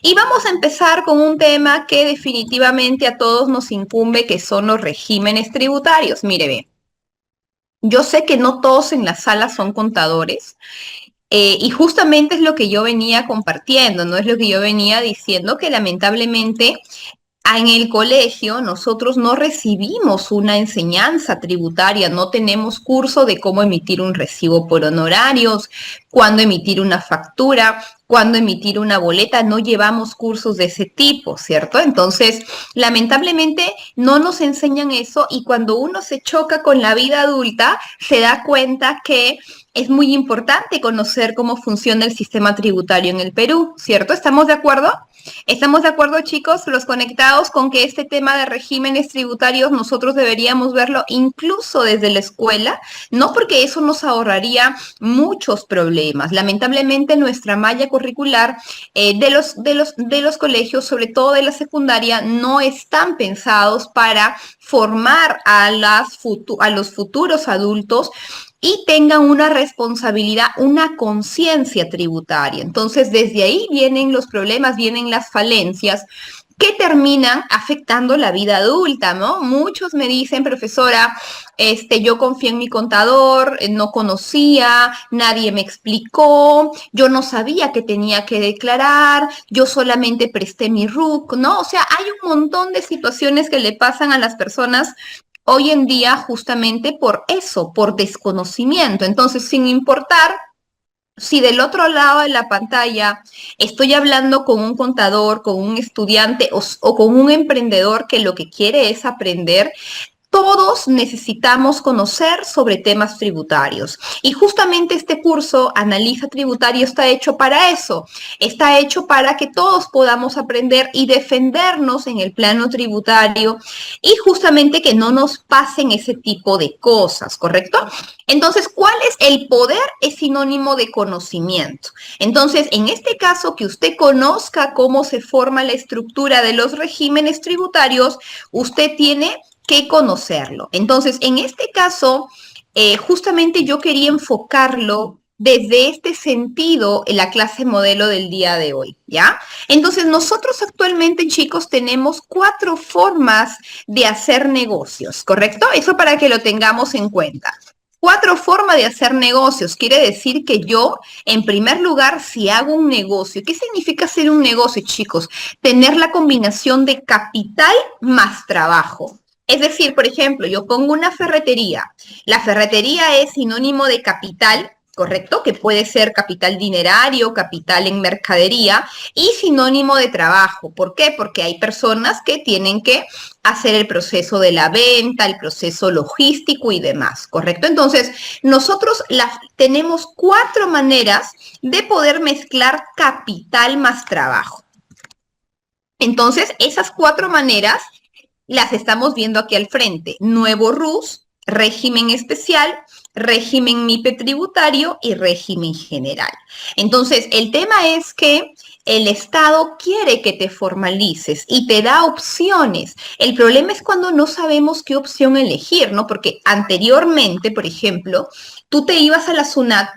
Y vamos a empezar con un tema que definitivamente a todos nos incumbe, que son los regímenes tributarios. Mire, ve, yo sé que no todos en la sala son contadores, y justamente es lo que yo venía compartiendo, no es lo que yo venía diciendo, que lamentablemente en el colegio nosotros no recibimos una enseñanza tributaria, no tenemos curso de cómo emitir un recibo por honorarios, cuándo emitir una factura, cuándo emitir una boleta, no llevamos cursos de ese tipo, ¿cierto? Entonces, lamentablemente no nos enseñan eso, y cuando uno se choca con la vida adulta, se da cuenta que es muy importante conocer cómo funciona el sistema tributario en el Perú, ¿cierto? ¿Estamos de acuerdo? ¿Estamos de acuerdo, chicos, los conectados, con que este tema de regímenes tributarios nosotros deberíamos verlo incluso desde la escuela? No, porque eso nos ahorraría muchos problemas. Lamentablemente, nuestra malla curricular de los colegios, sobre todo de la secundaria, no están pensados para formar a los futuros adultos y tengan una responsabilidad, una conciencia tributaria. Entonces, desde ahí vienen los problemas, vienen las falencias que terminan afectando la vida adulta, ¿no? Muchos me dicen, profesora, yo confié en mi contador, no conocía, nadie me explicó, yo no sabía que tenía que declarar, yo solamente presté mi RUC, ¿no? O sea, hay un montón de situaciones que le pasan a las personas hoy en día justamente por eso, por desconocimiento. Entonces, sin importar si del otro lado de la pantalla estoy hablando con un contador, con un estudiante o con un emprendedor que lo que quiere es aprender, todos necesitamos conocer sobre temas tributarios. Y justamente este curso, Analiza Tributario, está hecho para eso. Está hecho para que todos podamos aprender y defendernos en el plano tributario, y justamente que no nos pasen ese tipo de cosas, ¿correcto? Entonces, ¿cuál es el poder? Es sinónimo de conocimiento. Entonces, en este caso, que usted conozca cómo se forma la estructura de los regímenes tributarios, usted tiene que conocerlo. Entonces, en este caso, justamente yo quería enfocarlo desde este sentido en la clase modelo del día de hoy, ¿ya? Entonces, nosotros actualmente, chicos, tenemos 4 formas de hacer negocios, ¿correcto? Eso para que lo tengamos en cuenta. 4 formas de hacer negocios. Quiere decir que yo, en primer lugar, si hago un negocio, ¿qué significa hacer un negocio, chicos? Tener la combinación de capital más trabajo. Es decir, por ejemplo, yo pongo una ferretería. La ferretería es sinónimo de capital, ¿correcto? Que puede ser capital dinerario, capital en mercadería, y sinónimo de trabajo. ¿Por qué? Porque hay personas que tienen que hacer el proceso de la venta, el proceso logístico y demás, ¿correcto? Entonces, nosotros tenemos 4 maneras de poder mezclar capital más trabajo. Entonces, esas 4 maneras las estamos viendo aquí al frente: nuevo RUS, régimen especial, régimen MIPE tributario y régimen general. Entonces, el tema es que el Estado quiere que te formalices y te da opciones. El problema es cuando no sabemos qué opción elegir, ¿no? Porque anteriormente, por ejemplo, tú te ibas a la SUNAT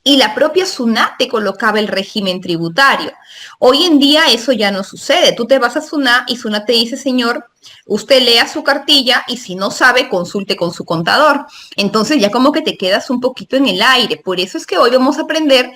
y la propia SUNAT te colocaba el régimen tributario. Hoy en día eso ya no sucede. Tú te vas a SUNAT y SUNAT te dice: señor, usted lea su cartilla y si no sabe, consulte con su contador. Entonces ya como que te quedas un poquito en el aire. Por eso es que hoy vamos a aprender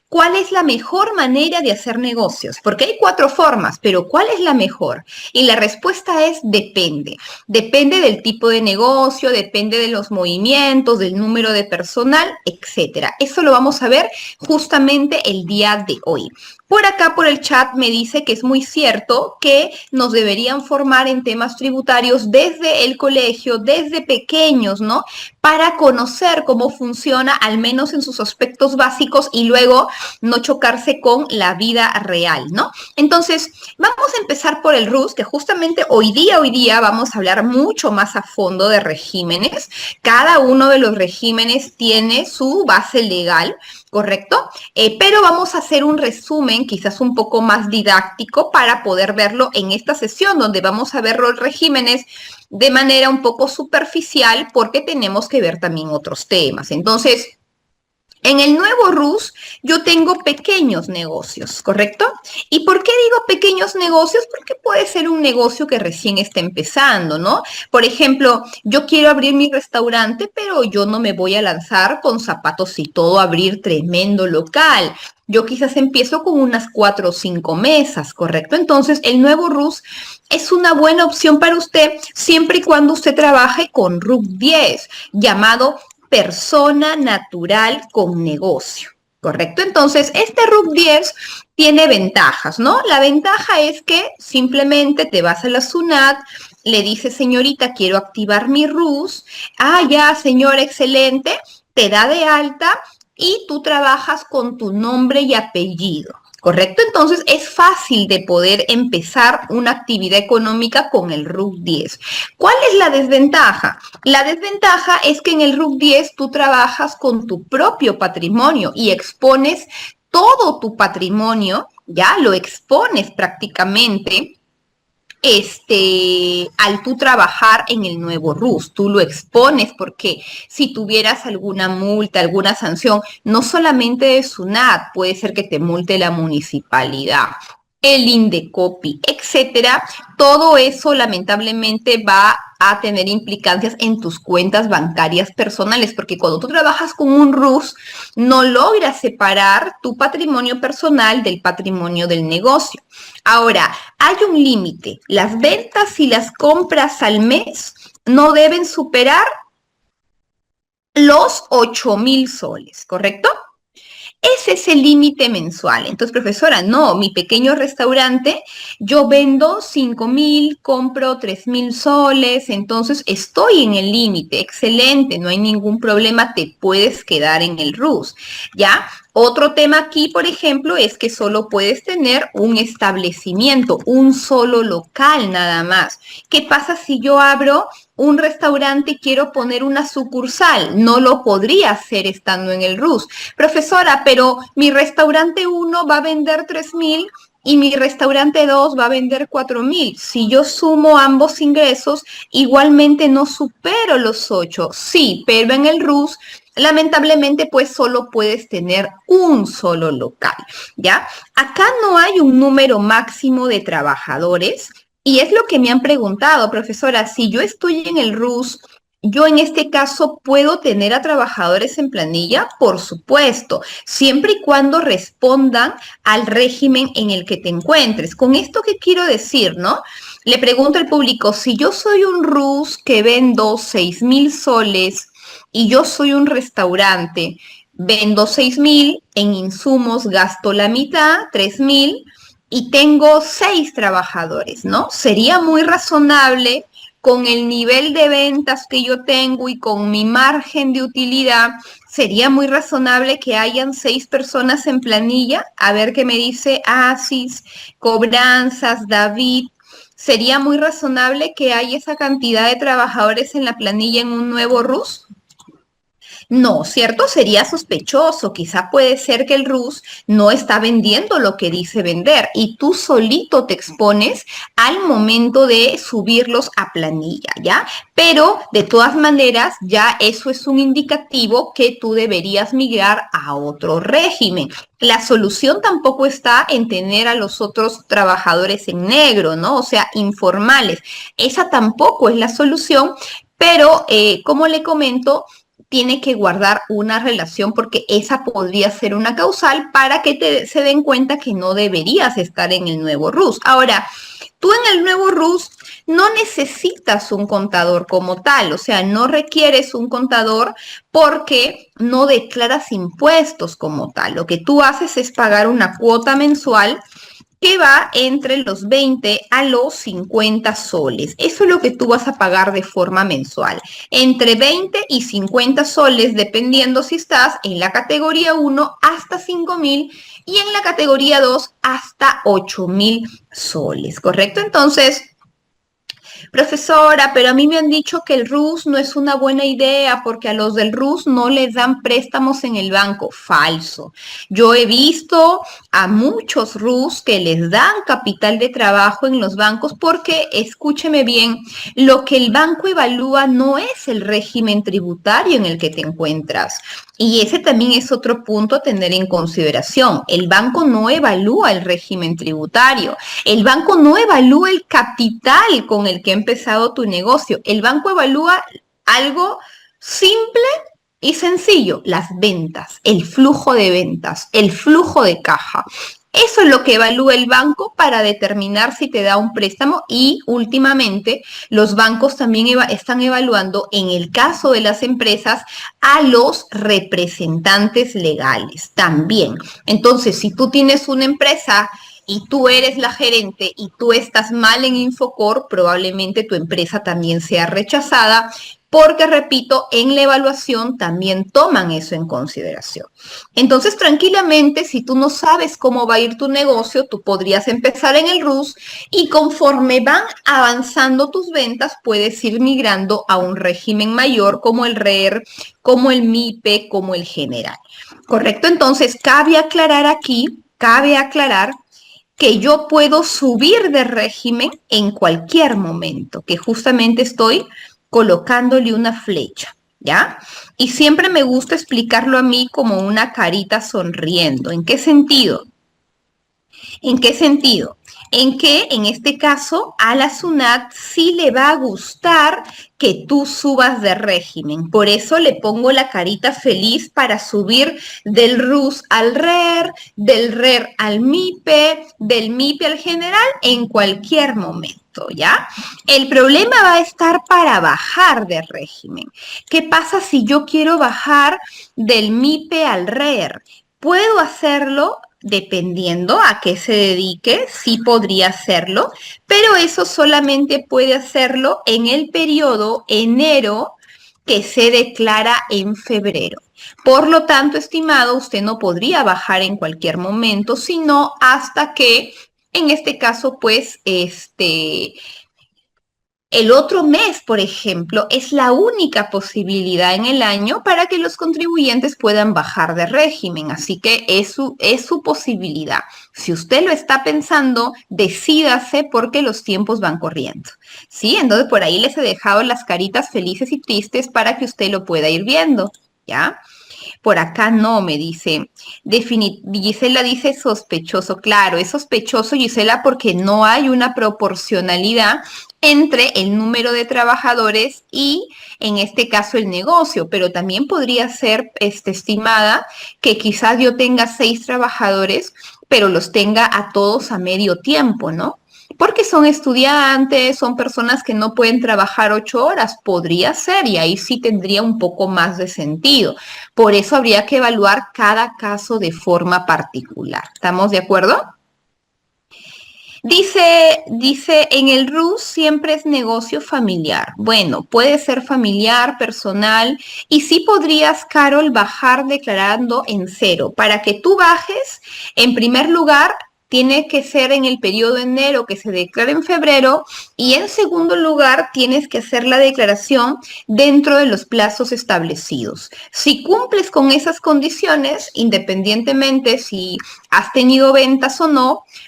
cuál es la mejor manera de hacer negocios. Porque hay 4 formas, pero ¿cuál es la mejor? Y la respuesta es depende. Depende del tipo de negocio, depende de los movimientos, del número de personal, etcétera. Eso lo vamos a ver justamente el día de hoy. Por acá, por el chat, me dice que es muy cierto que nos deberían formar en temas tributarios desde el colegio, desde pequeños, ¿no? Para conocer cómo funciona, al menos en sus aspectos básicos, y luego no chocarse con la vida real, ¿no? Entonces, vamos a empezar por el RUS, que justamente hoy día vamos a hablar mucho más a fondo de regímenes. Cada uno de los regímenes tiene su base legal, ¿correcto? Pero vamos a hacer un resumen quizás un poco más didáctico para poder verlo en esta sesión, donde vamos a ver los regímenes de manera un poco superficial, porque tenemos que ver también otros temas. Entonces, En el nuevo RUS yo tengo pequeños negocios, ¿correcto? ¿Y por qué digo pequeños negocios? Porque puede ser un negocio que recién está empezando, ¿no? Por ejemplo, yo quiero abrir mi restaurante, pero yo no me voy a lanzar con zapatos y todo a abrir tremendo local. Yo quizás empiezo con unas 4 o 5 mesas, ¿correcto? Entonces, el nuevo RUS es una buena opción para usted siempre y cuando usted trabaje con RUC 10, llamado persona natural con negocio, ¿correcto? Entonces, este RUC 10 tiene ventajas, ¿no? La ventaja es que simplemente te vas a la SUNAT, le dices, señorita, quiero activar mi RUS, ya, señora, excelente, te da de alta y tú trabajas con tu nombre y apellido. ¿Correcto? Entonces es fácil de poder empezar una actividad económica con el RUC 10. ¿Cuál es la desventaja? La desventaja es que en el RUC 10 tú trabajas con tu propio patrimonio y expones todo tu patrimonio, ya lo expones prácticamente al tú trabajar en el nuevo RUS, tú lo expones porque si tuvieras alguna multa, alguna sanción, no solamente de SUNAT, puede ser que te multe la municipalidad, el Indecopi, etcétera, todo eso lamentablemente va a tener implicancias en tus cuentas bancarias personales, porque cuando tú trabajas con un RUS, no logras separar tu patrimonio personal del patrimonio del negocio. Ahora, hay un límite. Las ventas y las compras al mes no deben superar los 8.000 soles, ¿correcto? Ese es el límite mensual. Entonces, profesora, no, mi pequeño restaurante, yo vendo 5.000, compro 3.000 soles, entonces estoy en el límite. Excelente, no hay ningún problema, te puedes quedar en el RUS, ¿ya? Otro tema aquí, por ejemplo, es que solo puedes tener un establecimiento, un solo local nada más. ¿Qué pasa si yo abro un restaurante y quiero poner una sucursal? No lo podría hacer estando en el RUS. Profesora, pero mi restaurante 1 va a vender 3.000 y mi restaurante 2 va a vender 4.000. Si yo sumo ambos ingresos, igualmente no supero los 8. Sí, pero en el RUS, lamentablemente, pues solo puedes tener un solo local, ¿ya? Acá no hay un número máximo de trabajadores y es lo que me han preguntado, profesora, si yo estoy en el RUS, yo en este caso puedo tener a trabajadores en planilla, por supuesto, siempre y cuando respondan al régimen en el que te encuentres. Con esto, ¿qué quiero decir, no? Le pregunto al público, si yo soy un RUS que vendo 6.000 soles y yo soy un restaurante, vendo 6.000, en insumos gasto la mitad, 3.000, y tengo 6 trabajadores, ¿no? Sería muy razonable con el nivel de ventas que yo tengo y con mi margen de utilidad, sería muy razonable que hayan 6 personas en planilla. A ver qué me dice Asis, Cobranzas, David. ¿Sería muy razonable que haya esa cantidad de trabajadores en la planilla en un nuevo RUS? No, ¿cierto? Sería sospechoso. Quizá puede ser que el RUS no está vendiendo lo que dice vender y tú solito te expones al momento de subirlos a planilla, ¿ya? Pero de todas maneras, ya eso es un indicativo que tú deberías migrar a otro régimen. La solución tampoco está en tener a los otros trabajadores en negro, ¿no? O sea, informales. Esa tampoco es la solución, pero como le comento, tiene que guardar una relación porque esa podría ser una causal para que se den cuenta que no deberías estar en el nuevo RUS. Ahora, tú en el nuevo RUS no necesitas un contador como tal, o sea, no requieres un contador porque no declaras impuestos como tal. Lo que tú haces es pagar una cuota mensual que va entre los 20 a los 50 soles. Eso es lo que tú vas a pagar de forma mensual. Entre 20 y 50 soles, dependiendo si estás en la categoría 1 hasta 5.000 y en la categoría 2 hasta 8.000 soles, ¿correcto? Entonces, Profesora, pero a mí me han dicho que el RUS no es una buena idea porque a los del RUS no les dan préstamos en el banco. Falso. Yo he visto a muchos RUS que les dan capital de trabajo en los bancos porque, escúcheme bien, lo que el banco evalúa no es el régimen tributario en el que te encuentras. Y ese también es otro punto a tener en consideración. El banco no evalúa el régimen tributario. El banco no evalúa el capital con el que ha empezado tu negocio. El banco evalúa algo simple y sencillo, las ventas, el flujo de ventas, el flujo de caja. Eso es lo que evalúa el banco para determinar si te da un préstamo y últimamente los bancos también están evaluando, en el caso de las empresas, a los representantes legales también. Entonces, si tú tienes una empresa y tú eres la gerente y tú estás mal en Infocor, probablemente tu empresa también sea rechazada porque, repito, en la evaluación también toman eso en consideración. Entonces, tranquilamente, si tú no sabes cómo va a ir tu negocio, tú podrías empezar en el RUS y conforme van avanzando tus ventas, puedes ir migrando a un régimen mayor como el RER, como el MIPE, como el general. ¿Correcto? Entonces, cabe aclarar que yo puedo subir de régimen en cualquier momento, que justamente estoy colocándole una flecha, ¿ya? Y siempre me gusta explicarlo a mí como una carita sonriendo. ¿En qué sentido? ¿En qué sentido? En que en este caso a la SUNAT sí le va a gustar que tú subas de régimen. Por eso le pongo la carita feliz para subir del RUS al RER, del RER al MIPE, del MIPE al general en cualquier momento, ¿ya? El problema va a estar para bajar de régimen. ¿Qué pasa si yo quiero bajar del MIPE al RER? Puedo hacerlo dependiendo a qué se dedique, sí podría hacerlo, pero eso solamente puede hacerlo en el periodo enero que se declara en febrero. Por lo tanto, estimado, usted no podría bajar en cualquier momento, sino hasta que, en este caso, pues, el otro mes, por ejemplo, es la única posibilidad en el año para que los contribuyentes puedan bajar de régimen. Así que es su posibilidad. Si usted lo está pensando, decídase porque los tiempos van corriendo. ¿Sí? Entonces, por ahí les he dejado las caritas felices y tristes para que usted lo pueda ir viendo. ¿Ya? Por acá no, me dice. Gisela dice sospechoso. Claro, es sospechoso, Gisela, porque no hay una proporcionalidad entre el número de trabajadores y, en este caso, el negocio. Pero también podría ser estimada que quizás yo tenga 6 trabajadores, pero los tenga a todos a medio tiempo, ¿no? Porque son estudiantes, son personas que no pueden trabajar 8 horas, podría ser, y ahí sí tendría un poco más de sentido. Por eso habría que evaluar cada caso de forma particular. ¿Estamos de acuerdo? Dice, en el RUS siempre es negocio familiar. Bueno, puede ser familiar, personal, y sí podrías, Carol, bajar declarando en cero. Para que tú bajes, en primer lugar, tiene que ser en el periodo de enero que se declara en febrero, y en segundo lugar, tienes que hacer la declaración dentro de los plazos establecidos. Si cumples con esas condiciones, independientemente si has tenido ventas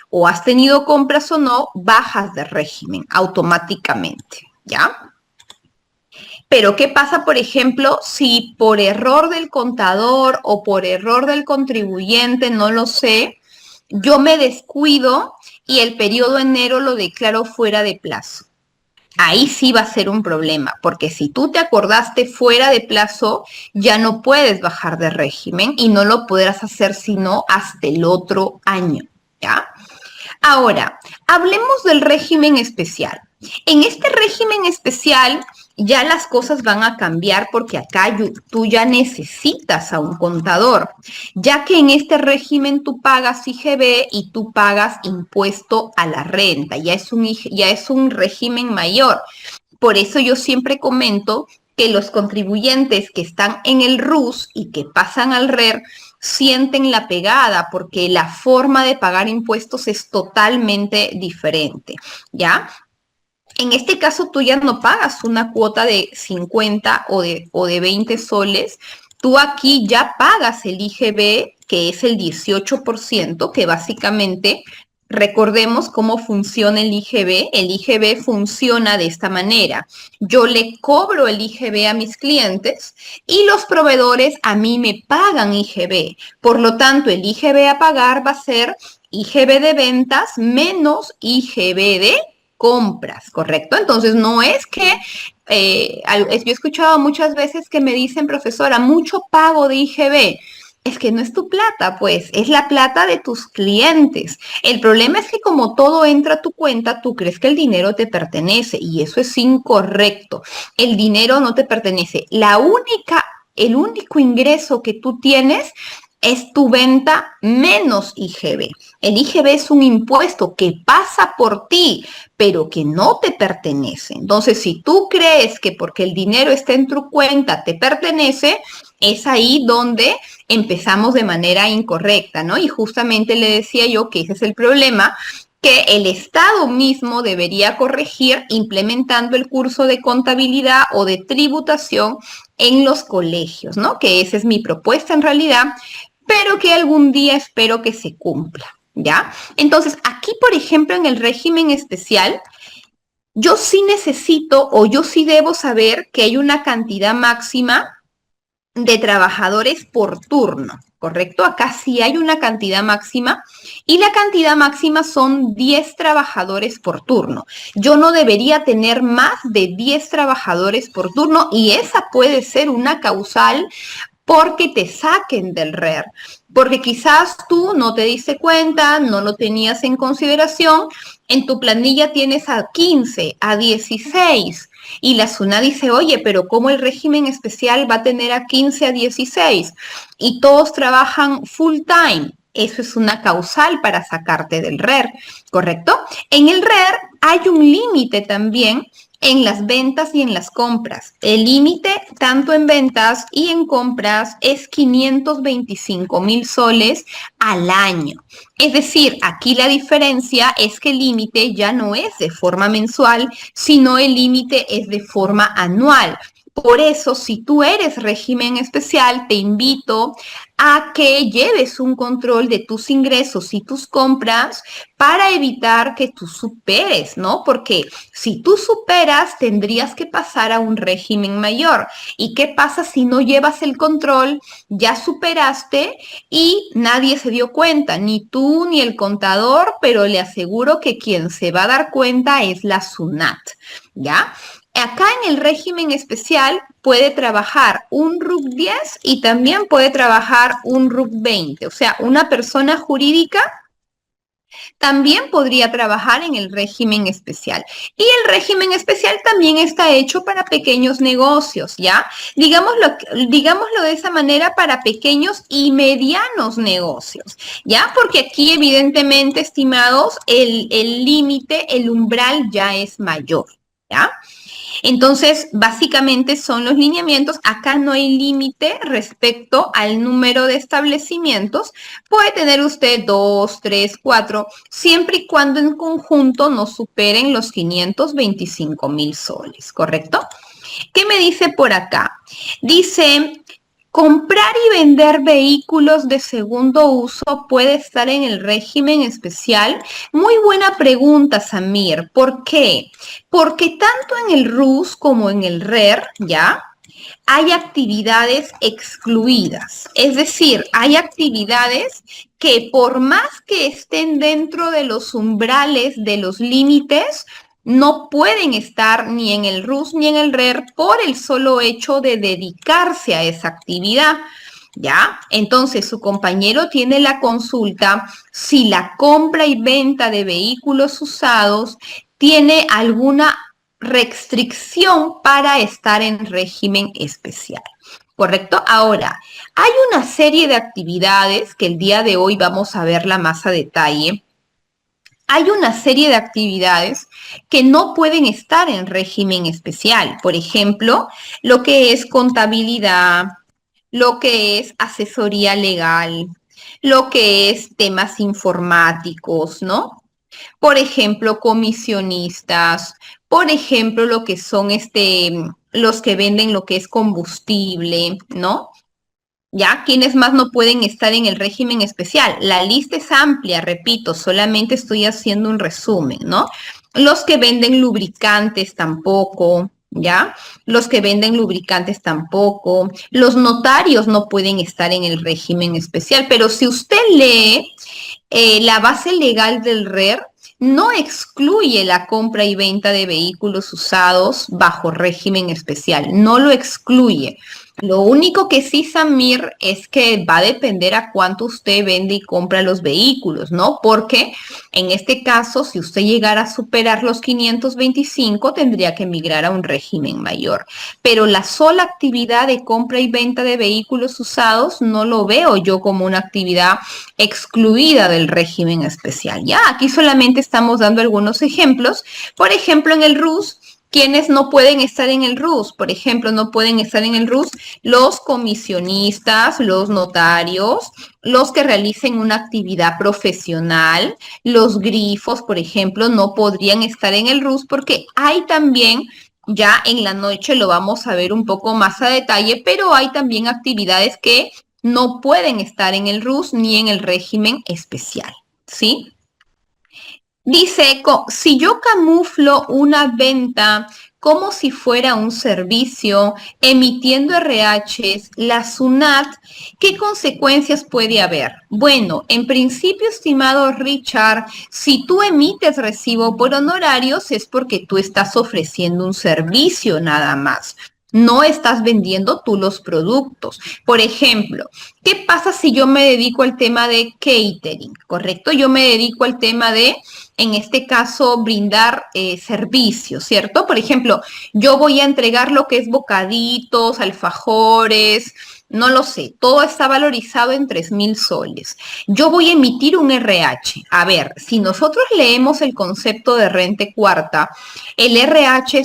o has tenido compras o no, bajas de régimen automáticamente, ¿ya? Pero ¿qué pasa, por ejemplo, si por error del contador o por error del contribuyente, no lo sé, yo me descuido y el periodo enero lo declaro fuera de plazo? Ahí sí va a ser un problema, porque si tú te acordaste fuera de plazo, ya no puedes bajar de régimen y no lo podrás hacer sino hasta el otro año, ¿ya? Ahora, hablemos del régimen especial. En este régimen especial ya las cosas van a cambiar porque acá tú ya necesitas a un contador, ya que en este régimen tú pagas IGB y tú pagas impuesto a la renta, ya es un régimen mayor. Por eso yo siempre comento que los contribuyentes que están en el RUS y que pasan al RER sienten la pegada porque la forma de pagar impuestos es totalmente diferente, ¿ya? En este caso, tú ya no pagas una cuota de 50 o de 20 soles. Tú aquí ya pagas el IGB, que es el 18%, que básicamente, recordemos cómo funciona el IGB. El IGB funciona de esta manera. Yo le cobro el IGB a mis clientes y los proveedores a mí me pagan IGB. Por lo tanto, el IGB a pagar va a ser IGB de ventas menos IGB de compras, ¿correcto? Entonces, no es que, yo he escuchado muchas veces que me dicen, profesora, mucho pago de IGB. Es que no es tu plata, pues, es la plata de tus clientes. El problema es que como todo entra a tu cuenta, tú crees que el dinero te pertenece y eso es incorrecto. El dinero no te pertenece. El único ingreso que tú tienes es tu venta menos IGB. El IGB es un impuesto que pasa por ti, pero que no te pertenece. Entonces, si tú crees que porque el dinero está en tu cuenta te pertenece, es ahí donde empezamos de manera incorrecta, ¿no? Y justamente le decía yo que ese es el problema, que el Estado mismo debería corregir implementando el curso de contabilidad o de tributación en los colegios, ¿no? Que esa es mi propuesta en realidad, pero que algún día espero que se cumpla, ¿ya? Entonces, aquí, por ejemplo, en el régimen especial, yo sí necesito o yo sí debo saber que hay una cantidad máxima de trabajadores por turno, ¿correcto? Acá sí hay una cantidad máxima y la cantidad máxima son 10 trabajadores por turno. Yo no debería tener más de 10 trabajadores por turno y esa puede ser una causal porque te saquen del RER, porque quizás tú no te diste cuenta, no lo tenías en consideración, en tu planilla tienes a 15, a 16, y la SUNAT dice, oye, pero ¿cómo el régimen especial va a tener a 15, a 16? Y todos trabajan full time. Eso es una causal para sacarte del RER, ¿correcto? En el RER hay un límite también en las ventas y en las compras. El límite tanto en ventas y en compras es 525,000 soles al año. Es decir, aquí la diferencia es que el límite ya no es de forma mensual, sino el límite es de forma anual. Por eso, si tú eres régimen especial, te invito a que lleves un control de tus ingresos y tus compras para evitar que tú superes, ¿no? Porque si tú superas, tendrías que pasar a un régimen mayor. ¿Y qué pasa si no llevas el control? Ya superaste y nadie se dio cuenta, ni tú ni el contador, pero le aseguro que quien se va a dar cuenta es la SUNAT, ¿ya? Acá en el régimen especial puede trabajar un RUC 10 y también puede trabajar un RUC 20. O sea, una persona jurídica también podría trabajar en el régimen especial. Y el régimen especial también está hecho para pequeños negocios, ¿ya? Digámoslo de esa manera, para pequeños y medianos negocios, ¿ya? Porque aquí, evidentemente, estimados, el límite, el umbral ya es mayor, ¿ya? Entonces, básicamente son los lineamientos. Acá no hay límite respecto al número de establecimientos. Puede tener usted 2, 3, 4, siempre y cuando en conjunto no superen los 525,000 soles, ¿correcto? ¿Qué me dice por acá? Dice, comprar y vender vehículos de segundo uso puede estar en el régimen especial. Muy buena pregunta, Samir. ¿Por qué? Porque tanto en el RUS como en el RER, ¿ya? Hay actividades excluidas. Es decir, hay actividades que por más que estén dentro de los umbrales, de los límites, no pueden estar ni en el RUS ni en el RER por el solo hecho de dedicarse a esa actividad. ¿Ya? Entonces, su compañero tiene la consulta si la compra y venta de vehículos usados tiene alguna restricción para estar en régimen especial. ¿Correcto? Ahora, hay una serie de actividades que el día de hoy vamos a verla más a detalle. Hay una serie de actividades que no pueden estar en régimen especial. Por ejemplo, lo que es contabilidad, lo que es asesoría legal, lo que es temas informáticos, ¿no? Por ejemplo, comisionistas, por ejemplo, lo que son los que venden lo que es combustible, ¿no? ¿Ya? ¿Quiénes más no pueden estar en el régimen especial? La lista es amplia, repito, solamente estoy haciendo un resumen, ¿no? Los que venden lubricantes tampoco, ¿ya? Los que venden lubricantes tampoco. Los notarios no pueden estar en el régimen especial, pero si usted lee la base legal del RER, no excluye la compra y venta de vehículos usados bajo régimen especial, no lo excluye. Lo único que sí, Samir, es que va a depender a cuánto usted vende y compra los vehículos, ¿no? Porque en este caso, si usted llegara a superar los 525, tendría que migrar a un régimen mayor. Pero la sola actividad de compra y venta de vehículos usados no lo veo yo como una actividad excluida del régimen especial. Ya, aquí solamente estamos dando algunos ejemplos. Por ejemplo, en el RUS, quienes no pueden estar en el RUS. Por ejemplo, no pueden estar en el RUS los comisionistas, los notarios, los que realicen una actividad profesional, los grifos, por ejemplo, no podrían estar en el RUS porque hay también, ya en la noche lo vamos a ver un poco más a detalle, pero hay también actividades que no pueden estar en el RUS ni en el régimen especial, ¿sí? Dice, si yo camuflo una venta como si fuera un servicio, emitiendo RHs, la SUNAT, ¿qué consecuencias puede haber? Bueno, en principio, estimado Richard, si tú emites recibo por honorarios es porque tú estás ofreciendo un servicio nada más. No estás vendiendo tú los productos. Por ejemplo, ¿qué pasa si yo me dedico al tema de catering? ¿Correcto? Yo me dedico al tema de en este caso, brindar servicios, ¿cierto? Por ejemplo, yo voy a entregar lo que es bocaditos, alfajores, no lo sé, todo está valorizado en 3.000 soles. Yo voy a emitir un RH. A ver, si nosotros leemos el concepto de rente cuarta, el RH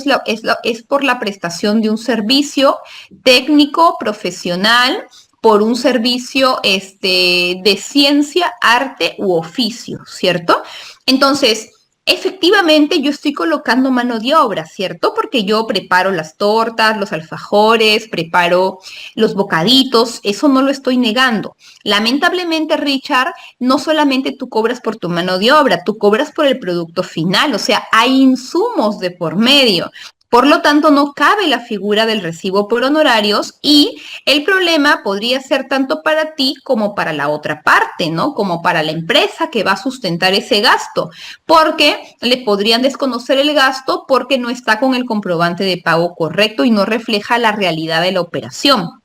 es por la prestación de un servicio técnico, profesional, por un servicio de ciencia, arte u oficio, ¿cierto? Entonces, efectivamente yo estoy colocando mano de obra, ¿cierto? Porque yo preparo las tortas, los alfajores, preparo los bocaditos, eso no lo estoy negando. Lamentablemente, Richard, no solamente tú cobras por tu mano de obra, tú cobras por el producto final, o sea, hay insumos de por medio. Por lo tanto, no cabe la figura del recibo por honorarios y el problema podría ser tanto para ti como para la otra parte, ¿no? Como para la empresa que va a sustentar ese gasto, porque le podrían desconocer el gasto porque no está con el comprobante de pago correcto y no refleja la realidad de la operación.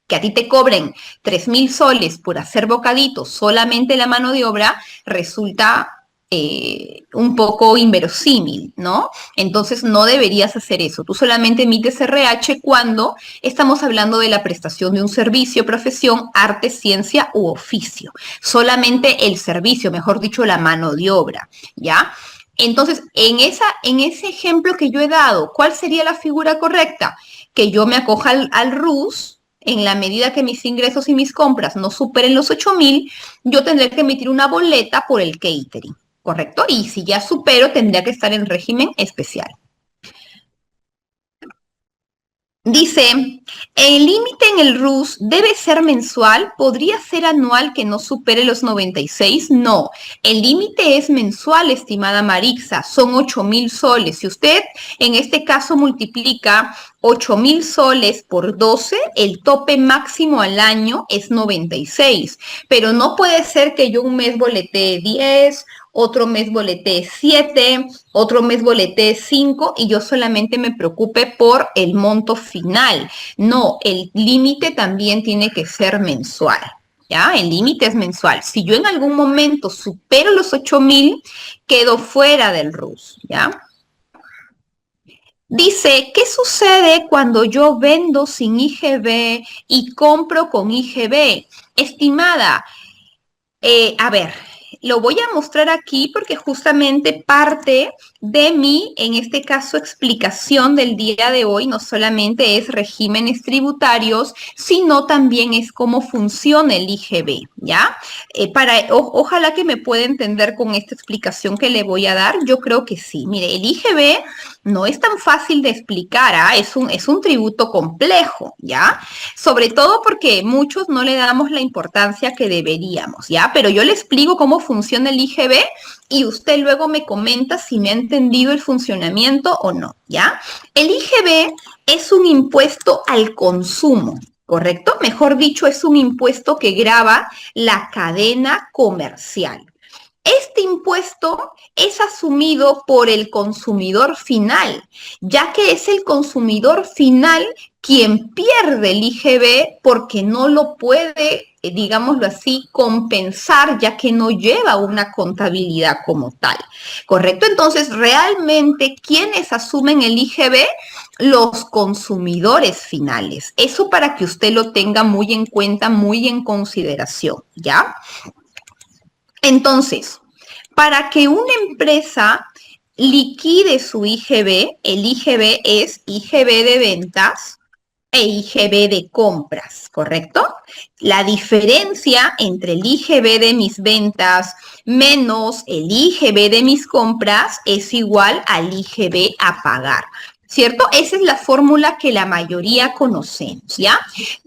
Que a ti te cobren 3.000 soles por hacer bocaditos solamente la mano de obra resulta un poco inverosímil, ¿no? Entonces no deberías hacer eso. Tú solamente emites RH cuando estamos hablando de la prestación de un servicio, profesión, arte, ciencia u oficio. Solamente el servicio, mejor dicho, la mano de obra, ¿ya? Entonces, en ese ejemplo que yo he dado, ¿cuál sería la figura correcta? Que yo me acoja al RUS en la medida que mis ingresos y mis compras no superen los 8.000, yo tendré que emitir una boleta por el catering. ¿Correcto? Y si ya supero, tendría que estar en régimen especial. Dice, el límite en el RUS debe ser mensual, podría ser anual que no supere los 96. No, el límite es mensual, estimada Marixa, son 8.000 soles. Si usted en este caso multiplica 8.000 soles por 12, el tope máximo al año es 96. Pero no puede ser que yo un mes boletee 10, otro mes boletee 7, otro mes boletee 5 y yo solamente me preocupe por el monto final. No, el límite también tiene que ser mensual. ¿Ya? El límite es mensual. Si yo en algún momento supero los 8.000, quedo fuera del RUS. ¿Ya? Dice, ¿qué sucede cuando yo vendo sin IGB y compro con IGB? Estimada, a ver, lo voy a mostrar aquí porque justamente parte de mi, en este caso, explicación del día de hoy, no solamente es regímenes tributarios, sino también es cómo funciona el IGB, ¿ya? Ojalá que me pueda entender con esta explicación que le voy a dar. Yo creo que sí. Mire, el IGB no es tan fácil de explicar, ¿ah? Es un tributo complejo, ¿ya? Sobre todo porque muchos no le damos la importancia que deberíamos, ¿ya? Pero yo le explico cómo funciona el IGB y usted luego me comenta si me ha entendido el funcionamiento o no, ¿ya? El IGB es un impuesto al consumo, ¿correcto? Mejor dicho, es un impuesto que grava la cadena comercial. Este impuesto es asumido por el consumidor final, ya que es el consumidor final quien pierde el IGB porque no lo puede, digámoslo así, compensar, ya que no lleva una contabilidad como tal. ¿Correcto? Entonces, realmente, ¿quiénes asumen el IGB? Los consumidores finales. Eso para que usted lo tenga muy en cuenta, muy en consideración, ¿ya? Entonces, para que una empresa liquide su IGB, el IGB es IGB de ventas e IGB de compras, ¿correcto? La diferencia entre el IGB de mis ventas menos el IGB de mis compras es igual al IGB a pagar, ¿cierto? Esa es la fórmula que la mayoría conocemos, ¿ya?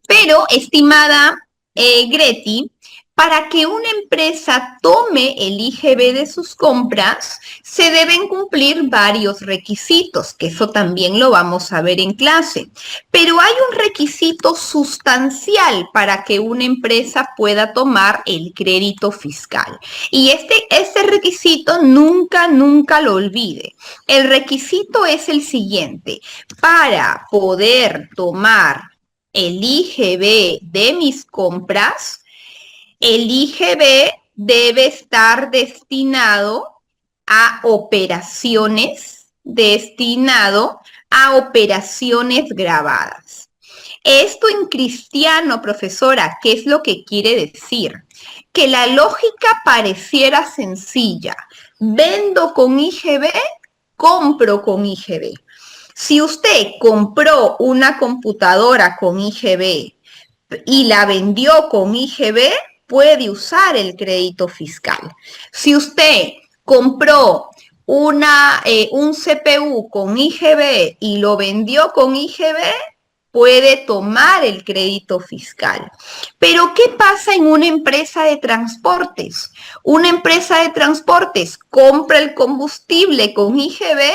Pero, estimada Greti, para que una empresa tome el IGB de sus compras, se deben cumplir varios requisitos, que eso también lo vamos a ver en clase. Pero hay un requisito sustancial para que una empresa pueda tomar el crédito fiscal. Y este requisito nunca lo olvide. El requisito es el siguiente. Para poder tomar el IGB de mis compras, el IGB debe estar destinado a operaciones, grabadas. Esto en cristiano, profesora, ¿qué es lo que quiere decir? Que la lógica pareciera sencilla. Vendo con IGB, compro con IGB. Si usted compró una computadora con IGB y la vendió con IGB, puede usar el crédito fiscal. Si usted compró un CPU con IGB y lo vendió con IGB, puede tomar el crédito fiscal. Pero, ¿qué pasa en una empresa de transportes? Una empresa de transportes compra el combustible con IGB,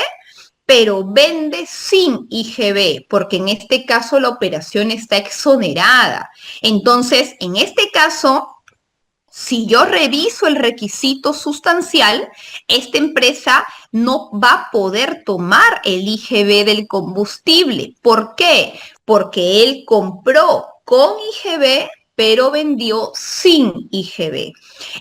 pero vende sin IGB, porque en este caso la operación está exonerada. Entonces, en este caso, si yo reviso el requisito sustancial, esta empresa no va a poder tomar el IGB del combustible. ¿Por qué? Porque él compró con IGB, pero vendió sin IGB.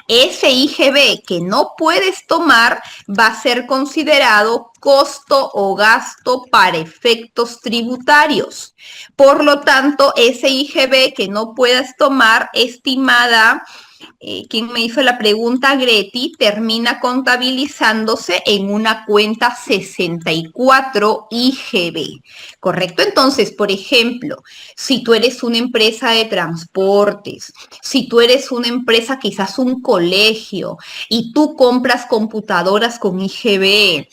Ese IGB que no puedes tomar va a ser considerado costo o gasto para efectos tributarios. Por lo tanto, ese IGB que no puedas tomar, estimada, quien me hizo la pregunta, Greti, termina contabilizándose en una cuenta 64 IGB, ¿correcto? Entonces, por ejemplo, si tú eres una empresa de transportes, si tú eres una empresa, quizás un colegio, y tú compras computadoras con IGB,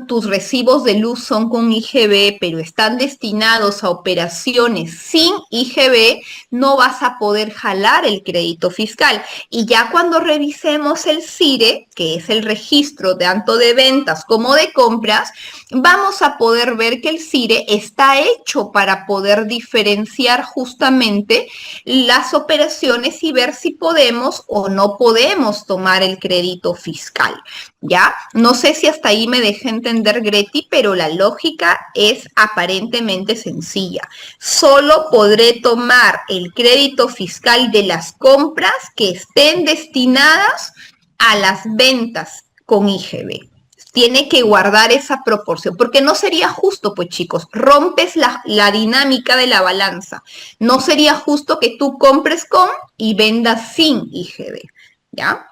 tus recibos de luz son con IGB, pero están destinados a operaciones sin IGB, no vas a poder jalar el crédito fiscal. Y ya cuando revisemos el CIRE, que es el registro tanto de ventas como de compras, vamos a poder ver que el CIRE está hecho para poder diferenciar justamente las operaciones y ver si podemos o no podemos tomar el crédito fiscal. ¿Ya? No sé si hasta ahí me dejé entender, Greti, pero la lógica es aparentemente sencilla. Solo podré tomar el crédito fiscal de las compras que estén destinadas a las ventas con IGB. Tiene que guardar esa proporción, porque no sería justo, pues chicos, rompes la dinámica de la balanza. No sería justo que tú compres con y vendas sin IGB, ¿ya?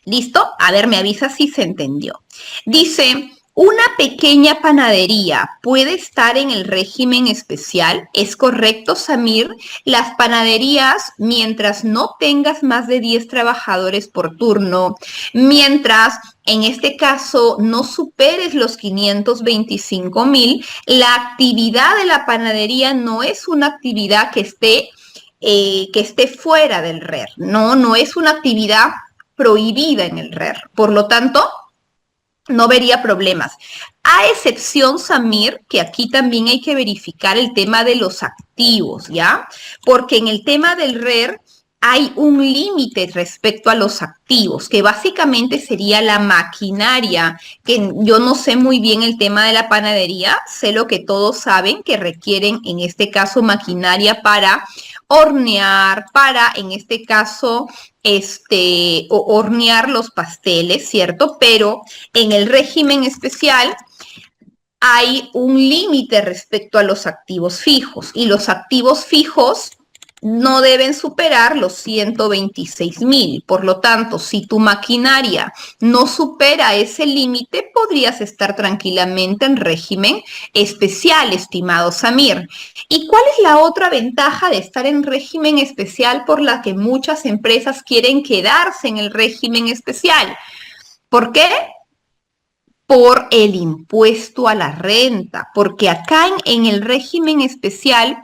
¿Listo? A ver, me avisa si se entendió. Dice, una pequeña panadería puede estar en el régimen especial. ¿Es correcto, Samir? Las panaderías, mientras no tengas más de 10 trabajadores por turno, mientras en este caso no superes los 525,000, la actividad de la panadería no es una actividad que esté fuera del RER. No, no es una actividad prohibida en el RER. Por lo tanto, no vería problemas. A excepción, Samir, que aquí también hay que verificar el tema de los activos, ¿ya? Porque en el tema del RER hay un límite respecto a los activos, que básicamente sería la maquinaria, que yo no sé muy bien el tema de la panadería, sé lo que todos saben, que requieren en este caso maquinaria para hornear, para en este caso hornear los pasteles, ¿cierto? Pero en el régimen especial hay un límite respecto a los activos fijos y los activos fijos no deben superar los 126,000. Por lo tanto, si tu maquinaria no supera ese límite, podrías estar tranquilamente en régimen especial, estimado Samir. ¿Y cuál es la otra ventaja de estar en régimen especial por la que muchas empresas quieren quedarse en el régimen especial? ¿Por qué? Por el impuesto a la renta, porque acá en el régimen especial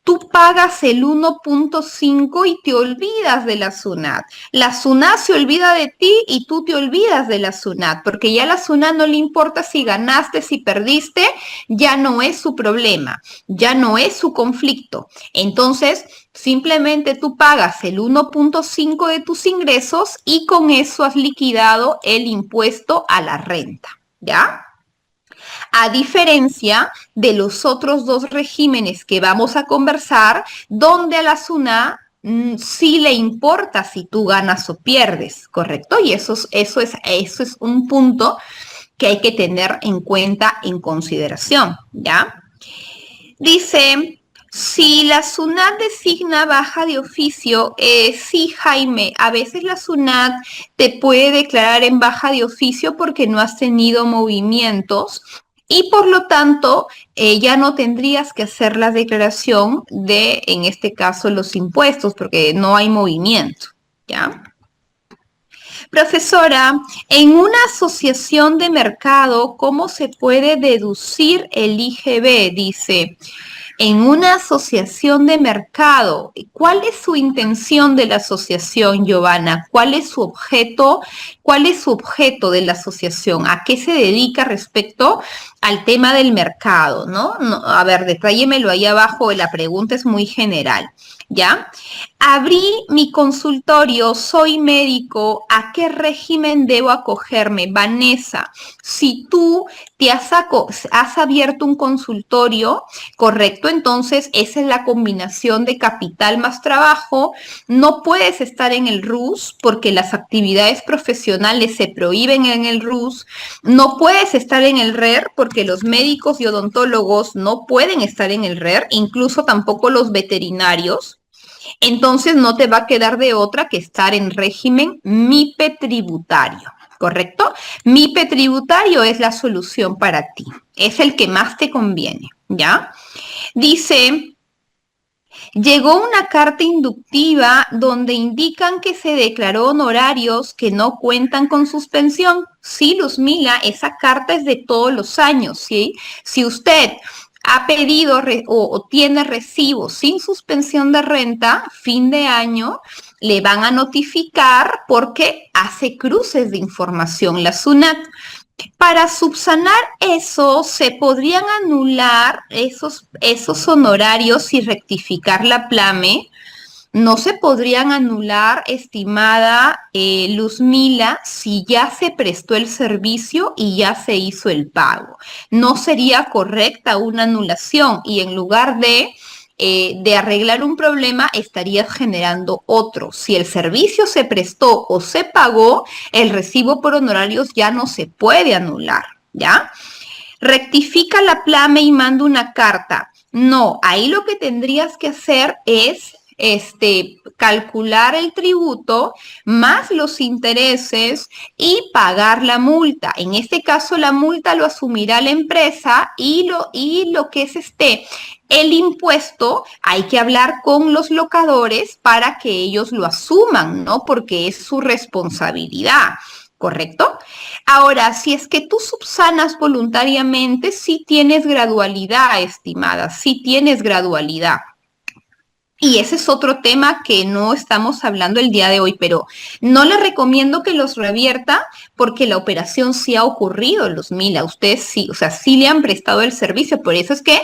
tú pagas el 1.5 y te olvidas de la SUNAT. La SUNAT se olvida de ti y tú te olvidas de la SUNAT, porque ya a la SUNAT no le importa si ganaste, si perdiste, ya no es su problema, ya no es su conflicto. Entonces, simplemente tú pagas el 1.5 de tus ingresos y con eso has liquidado el impuesto a la renta, ¿ya? A diferencia de los otros dos regímenes que vamos a conversar, donde a la SUNA sí le importa si tú ganas o pierdes, ¿correcto? Y eso es un punto que hay que tener en cuenta, en consideración, ¿ya? Dice, si la SUNAT designa baja de oficio, sí, Jaime, a veces la SUNAT te puede declarar en baja de oficio porque no has tenido movimientos y por lo tanto ya no tendrías que hacer la declaración de, en este caso, los impuestos porque no hay movimiento, ¿ya? Profesora, en una asociación de mercado, ¿cómo se puede deducir el IGB? Dice, en una asociación de mercado. ¿Cuál es su intención de la asociación, Giovanna? ¿Cuál es su objeto? ¿Cuál es su objeto de la asociación? ¿A qué se dedica respecto al tema del mercado? ¿No? A ver, detállemelo ahí abajo, la pregunta es muy general. ¿Ya? Abrí mi consultorio, soy médico, ¿a qué régimen debo acogerme? Vanessa, si tú has abierto un consultorio, correcto, entonces esa es la combinación de capital más trabajo. No puedes estar en el RUS porque las actividades profesionales se prohíben en el RUS. No puedes estar en el RER porque los médicos y odontólogos no pueden estar en el RER, incluso tampoco los veterinarios. Entonces no te va a quedar de otra que estar en régimen MIPE tributario, ¿correcto? MIPE tributario es la solución para ti, es el que más te conviene, ¿ya? Dice, llegó una carta inductiva donde indican que se declaró honorarios que no cuentan con suspensión. Sí, Luzmila, esa carta es de todos los años, ¿sí? Si usted ha pedido o tiene recibos sin suspensión de renta, fin de año, le van a notificar porque hace cruces de información la SUNAT. Para subsanar eso, se podrían anular esos honorarios y rectificar la plame. No se podrían anular, estimada Luzmila, si ya se prestó el servicio y ya se hizo el pago. No sería correcta una anulación y en lugar de arreglar un problema, estarías generando otro. Si el servicio se prestó o se pagó, el recibo por honorarios ya no se puede anular, ¿ya? Rectifica la plame y manda una carta. No, ahí lo que tendrías que hacer es calcular el tributo más los intereses y pagar la multa. En este caso, la multa lo asumirá la empresa y lo que es el impuesto, hay que hablar con los locadores para que ellos lo asuman, ¿no? Porque es su responsabilidad, ¿correcto? Ahora, si es que tú subsanas voluntariamente, sí tienes gradualidad, estimada, sí tienes gradualidad. Y ese es otro tema que no estamos hablando el día de hoy, pero no le recomiendo que los revierta porque la operación sí ha ocurrido, Luzmila. Ustedes sí, o sea, sí le han prestado el servicio. Por eso es que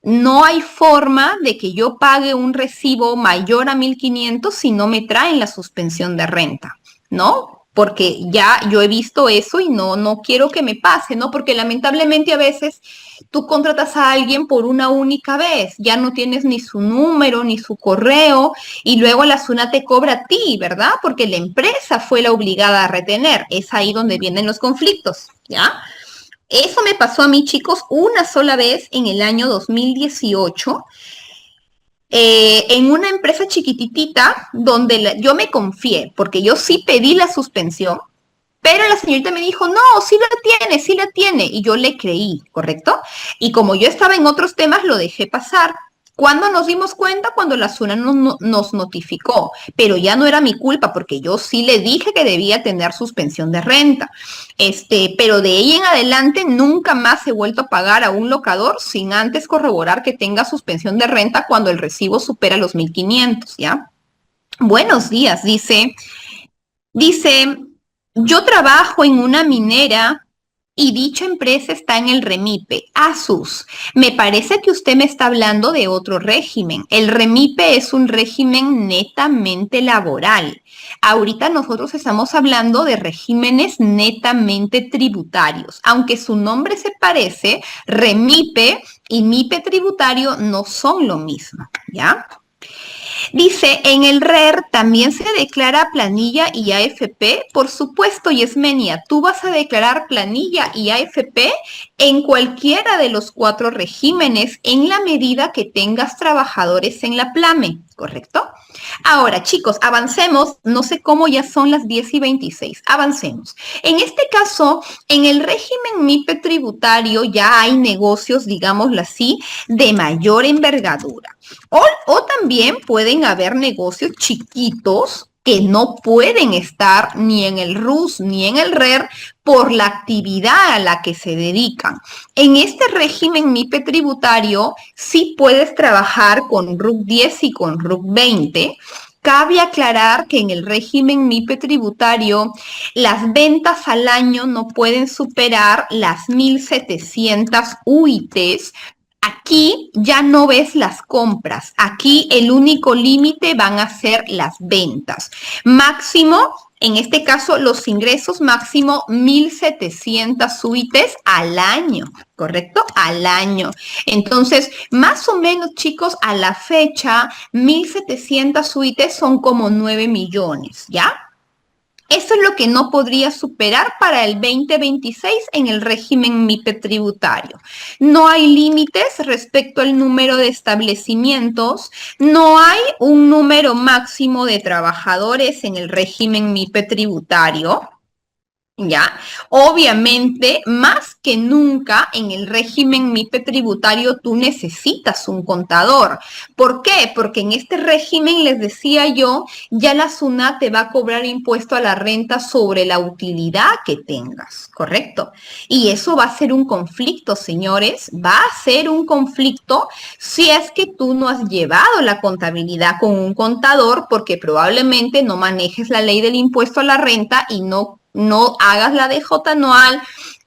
no hay forma de que yo pague un recibo mayor a 1.500 si no me traen la suspensión de renta, ¿no? Porque ya yo he visto eso y no quiero que me pase, ¿no? Porque lamentablemente a veces tú contratas a alguien por una única vez, ya no tienes ni su número ni su correo y luego la SUNAT te cobra a ti, ¿verdad? Porque la empresa fue la obligada a retener. Es ahí donde vienen los conflictos, ¿ya? Eso me pasó a mí, chicos, una sola vez en el año 2018, en una empresa chiquititita donde yo me confié, porque yo sí pedí la suspensión, pero la señorita me dijo, no, sí la tiene, y yo le creí, ¿correcto? Y como yo estaba en otros temas, lo dejé pasar. ¿Cuándo nos dimos cuenta? Cuando la SUNA nos notificó, pero ya no era mi culpa porque yo sí le dije que debía tener suspensión de renta. Pero de ahí en adelante nunca más he vuelto a pagar a un locador sin antes corroborar que tenga suspensión de renta cuando el recibo supera los 1.500, ¿ya? Buenos días, dice, yo trabajo en una minera y dicha empresa está en el REMIPE, ASUS. Me parece que usted me está hablando de otro régimen. El REMIPE es un régimen netamente laboral. Ahorita nosotros estamos hablando de regímenes netamente tributarios. Aunque su nombre se parece, REMIPE y MIPE tributario no son lo mismo, ¿ya? Dice, en el RER también se declara planilla y AFP. Por supuesto, Yesmenia, tú vas a declarar planilla y AFP en cualquiera de los 4 regímenes en la medida que tengas trabajadores en la PLAME, ¿correcto? Ahora, chicos, avancemos. No sé cómo ya son las 10:26. Avancemos. En este caso, en el régimen MIPE tributario ya hay negocios, digámoslo así, de mayor envergadura. O también pueden haber negocios chiquitos que no pueden estar ni en el RUS ni en el RER por la actividad a la que se dedican. En este régimen MIPE tributario sí puedes trabajar con RUC 10 y con RUC 20. Cabe aclarar que en el régimen MIPE tributario las ventas al año no pueden superar las 1.700 UITs. Aquí ya no ves las compras. Aquí el único límite van a ser las ventas. Máximo, en este caso, los ingresos máximo 1.700 UITs al año, ¿correcto? Al año. Entonces, más o menos, chicos, a la fecha, 1.700 UITs son como 9 millones, ¿ya? Eso es lo que no podría superar para el 2026 en el régimen MIPE tributario. No hay límites respecto al número de establecimientos, no hay un número máximo de trabajadores en el régimen MIPE tributario. ¿Ya? Obviamente, más que nunca en el régimen MIPE tributario tú necesitas un contador. ¿Por qué? Porque en este régimen, les decía yo, ya la SUNAT te va a cobrar impuesto a la renta sobre la utilidad que tengas, ¿correcto? Y eso va a ser un conflicto, señores, va a ser un conflicto si es que tú no has llevado la contabilidad con un contador porque probablemente no manejes la ley del impuesto a la renta y no hagas la DJ anual,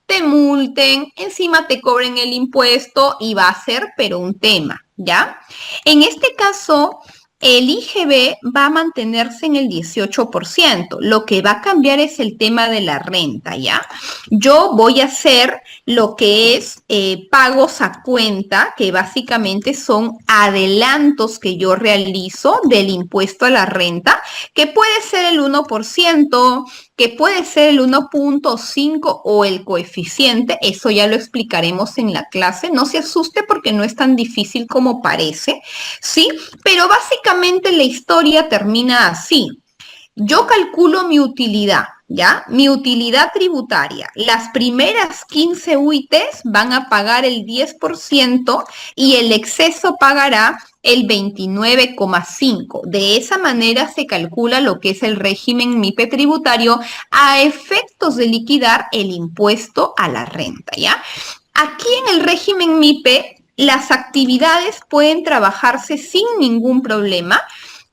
te multen, encima te cobren el impuesto y va a ser, pero un tema, ¿ya? En este caso, el IGB va a mantenerse en el 18%. Lo que va a cambiar es el tema de la renta, ¿ya? Yo voy a hacer lo que es pagos a cuenta, que básicamente son adelantos que yo realizo del impuesto a la renta, que puede ser el 1%, que puede ser el 1,5 o el coeficiente, eso ya lo explicaremos en la clase, no se asuste porque no es tan difícil como parece, ¿sí? Pero básicamente la historia termina así. Yo calculo mi utilidad, ¿ya? Mi utilidad tributaria. Las primeras 15 UITs van a pagar el 10% y el exceso pagará el 29,5%. De esa manera se calcula lo que es el régimen MIPE tributario a efectos de liquidar el impuesto a la renta, ¿ya? Aquí en el régimen MIPE, las actividades pueden trabajarse sin ningún problema,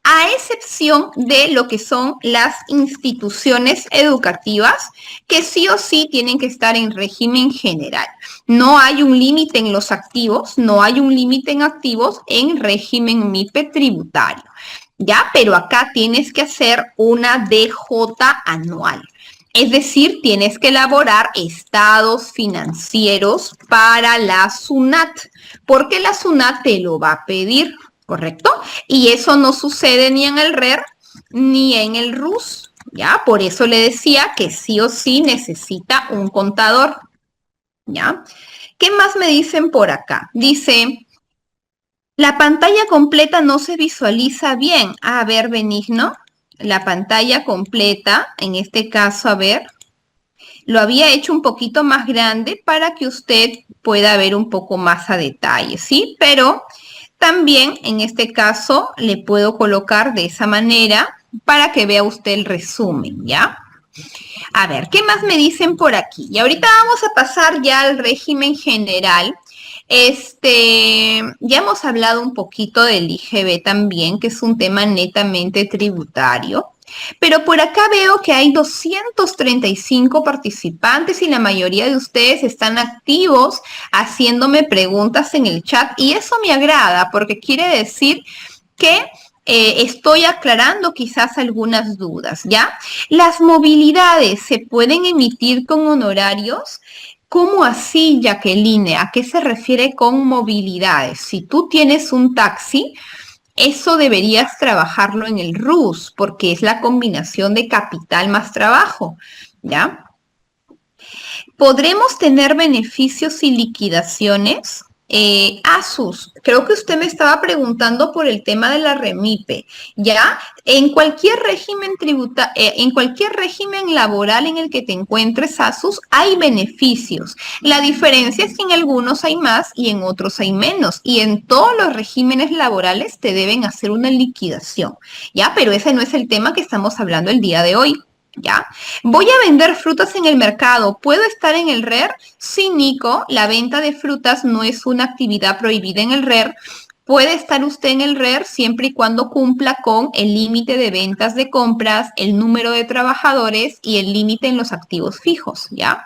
a excepción de lo que son las instituciones educativas, que sí o sí tienen que estar en régimen general. No hay un límite en los activos, no hay un límite en activos en régimen MIPE tributario, ¿ya? Pero acá tienes que hacer una DJ anual. Es decir, tienes que elaborar estados financieros para la SUNAT, porque la SUNAT te lo va a pedir, ¿correcto? Y eso no sucede ni en el RER ni en el RUS, ¿ya? Por eso le decía que sí o sí necesita un contador, ¿ya? ¿Qué más me dicen por acá? Dice, la pantalla completa no se visualiza bien. A ver, Benigno, la pantalla completa, en este caso, a ver, lo había hecho un poquito más grande para que usted pueda ver un poco más a detalle, ¿sí? Pero también en este caso le puedo colocar de esa manera para que vea usted el resumen, ¿ya? A ver, ¿qué más me dicen por aquí? Y ahorita vamos a pasar ya al régimen general. Ya hemos hablado un poquito del IGB también, que es un tema netamente tributario. Pero por acá veo que hay 235 participantes y la mayoría de ustedes están activos haciéndome preguntas en el chat y eso me agrada porque quiere decir que estoy aclarando quizás algunas dudas, ¿ya? Las movilidades se pueden emitir con honorarios. ¿Cómo así, Jacqueline? ¿A qué se refiere con movilidades? Si tú tienes un taxi, eso deberías trabajarlo en el RUS, porque es la combinación de capital más trabajo, ¿ya? ¿Podremos tener beneficios y liquidaciones? Asus, creo que usted me estaba preguntando por el tema de la REMIPE, ¿ya? En cualquier régimen en cualquier régimen laboral en el que te encuentres, Asus, hay beneficios. La diferencia es que en algunos hay más y en otros hay menos. Y en todos los regímenes laborales te deben hacer una liquidación, ¿ya? Pero ese no es el tema que estamos hablando el día de hoy. ¿Ya? Voy a vender frutas en el mercado. ¿Puedo estar en el RER? Sí, Nico, la venta de frutas no es una actividad prohibida en el RER. Puede estar usted en el RER siempre y cuando cumpla con el límite de ventas de compras, el número de trabajadores y el límite en los activos fijos, ¿ya?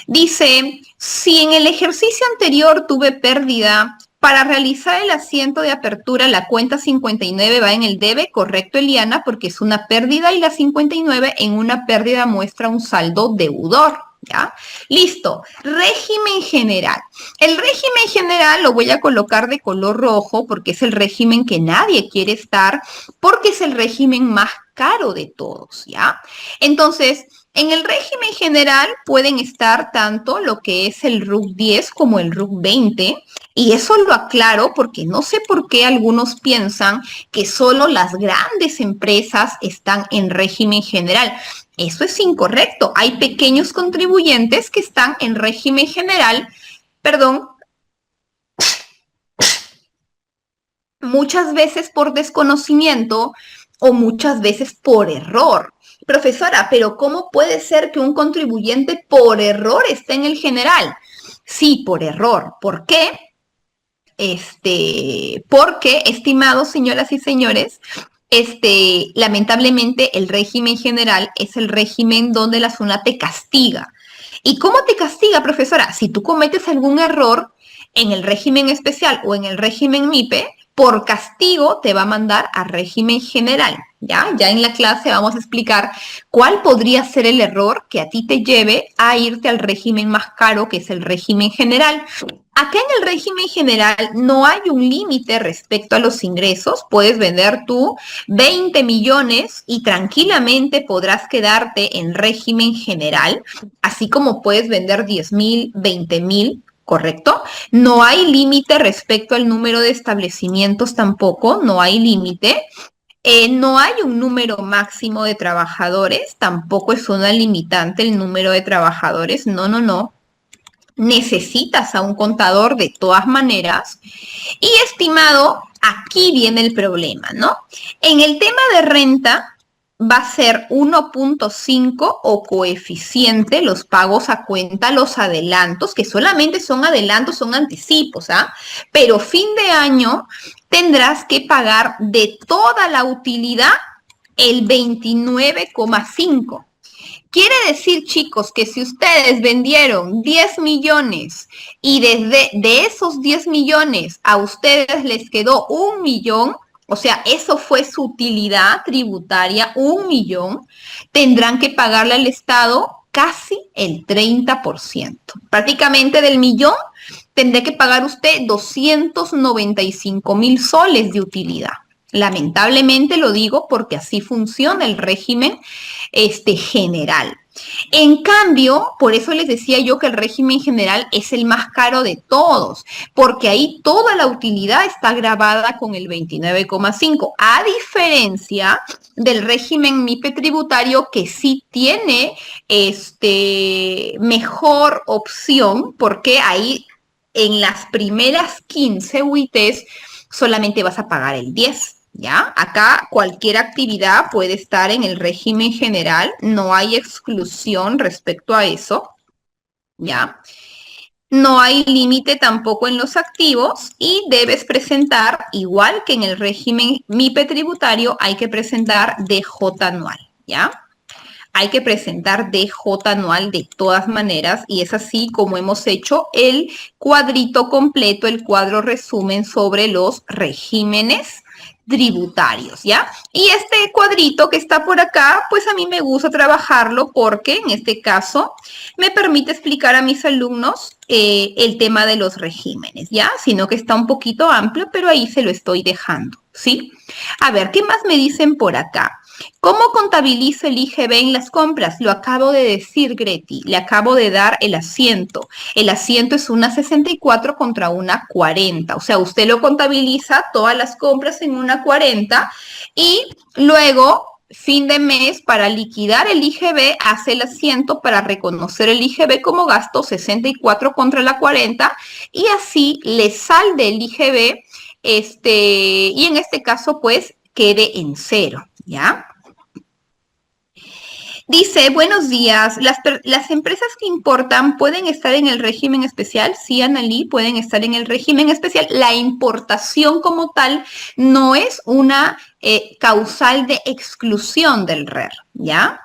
Dice, si en el ejercicio anterior tuve pérdida, para realizar el asiento de apertura, la cuenta 59 va en el debe, correcto, Eliana, porque es una pérdida y la 59 en una pérdida muestra un saldo deudor. ¿Ya? Listo. Régimen general. El régimen general lo voy a colocar de color rojo porque es el régimen que nadie quiere estar, porque es el régimen más caro de todos, ¿ya? Entonces, en el régimen general pueden estar tanto lo que es el RUC 10 como el RUC 20, y eso lo aclaro porque no sé por qué algunos piensan que solo las grandes empresas están en régimen general. Eso es incorrecto. Hay pequeños contribuyentes que están en régimen general, perdón, muchas veces por desconocimiento o muchas veces por error. Profesora, pero ¿cómo puede ser que un contribuyente por error esté en el general? Sí, por error. ¿Por qué? Porque, estimados señoras y señores, lamentablemente el régimen general es el régimen donde la SUNAT te castiga. ¿Y cómo te castiga, profesora? Si tú cometes algún error en el régimen especial o en el régimen MIPE, por castigo te va a mandar a régimen general. Ya en la clase vamos a explicar cuál podría ser el error que a ti te lleve a irte al régimen más caro, que es el régimen general. Acá en el régimen general no hay un límite respecto a los ingresos. Puedes vender tú 20 millones y tranquilamente podrás quedarte en régimen general, así como puedes vender 10,000, 20,000. ¿Correcto? No hay límite respecto al número de establecimientos tampoco, no hay límite. No hay un número máximo de trabajadores, tampoco es una limitante el número de trabajadores, no, no, no. Necesitas a un contador de todas maneras. Y estimado, aquí viene el problema, ¿no? En el tema de renta va a ser 1.5 o coeficiente los pagos a cuenta, los adelantos, que solamente son adelantos, son anticipos, ¿ah? Pero fin de año tendrás que pagar de toda la utilidad el 29,5. Quiere decir, chicos, que si ustedes vendieron 10 millones y desde de esos 10 millones a ustedes les quedó 1 millón, o sea, eso fue su utilidad tributaria, 1 millón, tendrán que pagarle al Estado casi el 30%. Prácticamente del millón tendrá que pagar usted 295,000 soles de utilidad. Lamentablemente lo digo porque así funciona el régimen general. En cambio, por eso les decía yo que el régimen general es el más caro de todos, porque ahí toda la utilidad está grabada con el 29,5, a diferencia del régimen MIPE tributario que sí tiene mejor opción, porque ahí en las primeras 15 UITs solamente vas a pagar el 10. ¿Ya? Acá cualquier actividad puede estar en el régimen general, no hay exclusión respecto a eso, ¿ya? No hay límite tampoco en los activos y debes presentar, igual que en el régimen MIPE tributario, hay que presentar DJ anual, ¿ya? Hay que presentar DJ anual de todas maneras y es así como hemos hecho el cuadrito completo, el cuadro resumen sobre los regímenes tributarios, ¿ya? Y este cuadrito que está por acá, pues a mí me gusta trabajarlo porque en este caso me permite explicar a mis alumnos el tema de los regímenes, ¿ya? Sino que está un poquito amplio, pero ahí se lo estoy dejando, ¿sí? A ver, ¿qué más me dicen por acá? ¿Cómo contabilizo el IGB en las compras? Lo acabo de decir, Greti, le acabo de dar el asiento. El asiento es una 64 contra una 40. O sea, usted lo contabiliza todas las compras en una 40 y luego, fin de mes, para liquidar el IGB, hace el asiento para reconocer el IGB como gasto 64 contra la 40 y así le salde el IGB y en este caso, pues, quede en cero, ¿ya? Dice, buenos días, las empresas que importan pueden estar en el régimen especial. Sí, Analí, pueden estar en el régimen especial. La importación como tal no es una causal de exclusión del RER, ¿ya?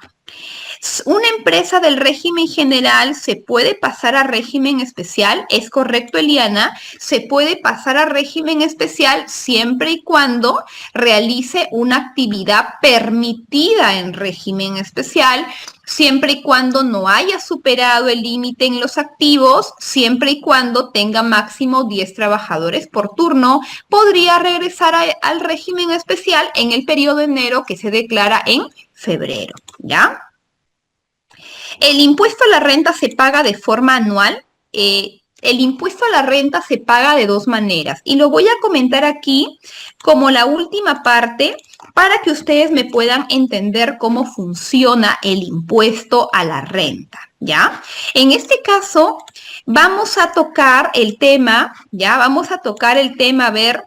Una empresa del régimen general se puede pasar a régimen especial, es correcto, Eliana, se puede pasar a régimen especial siempre y cuando realice una actividad permitida en régimen especial, siempre y cuando no haya superado el límite en los activos, siempre y cuando tenga máximo 10 trabajadores por turno, podría regresar al régimen especial en el periodo de enero que se declara en febrero, ¿ya? El impuesto a la renta se paga de forma anual. El impuesto a la renta se paga de dos maneras y lo voy a comentar aquí como la última parte para que ustedes me puedan entender cómo funciona el impuesto a la renta, ¿ya? En este caso, vamos a tocar el tema, ¿ya? Vamos a tocar el tema, a ver,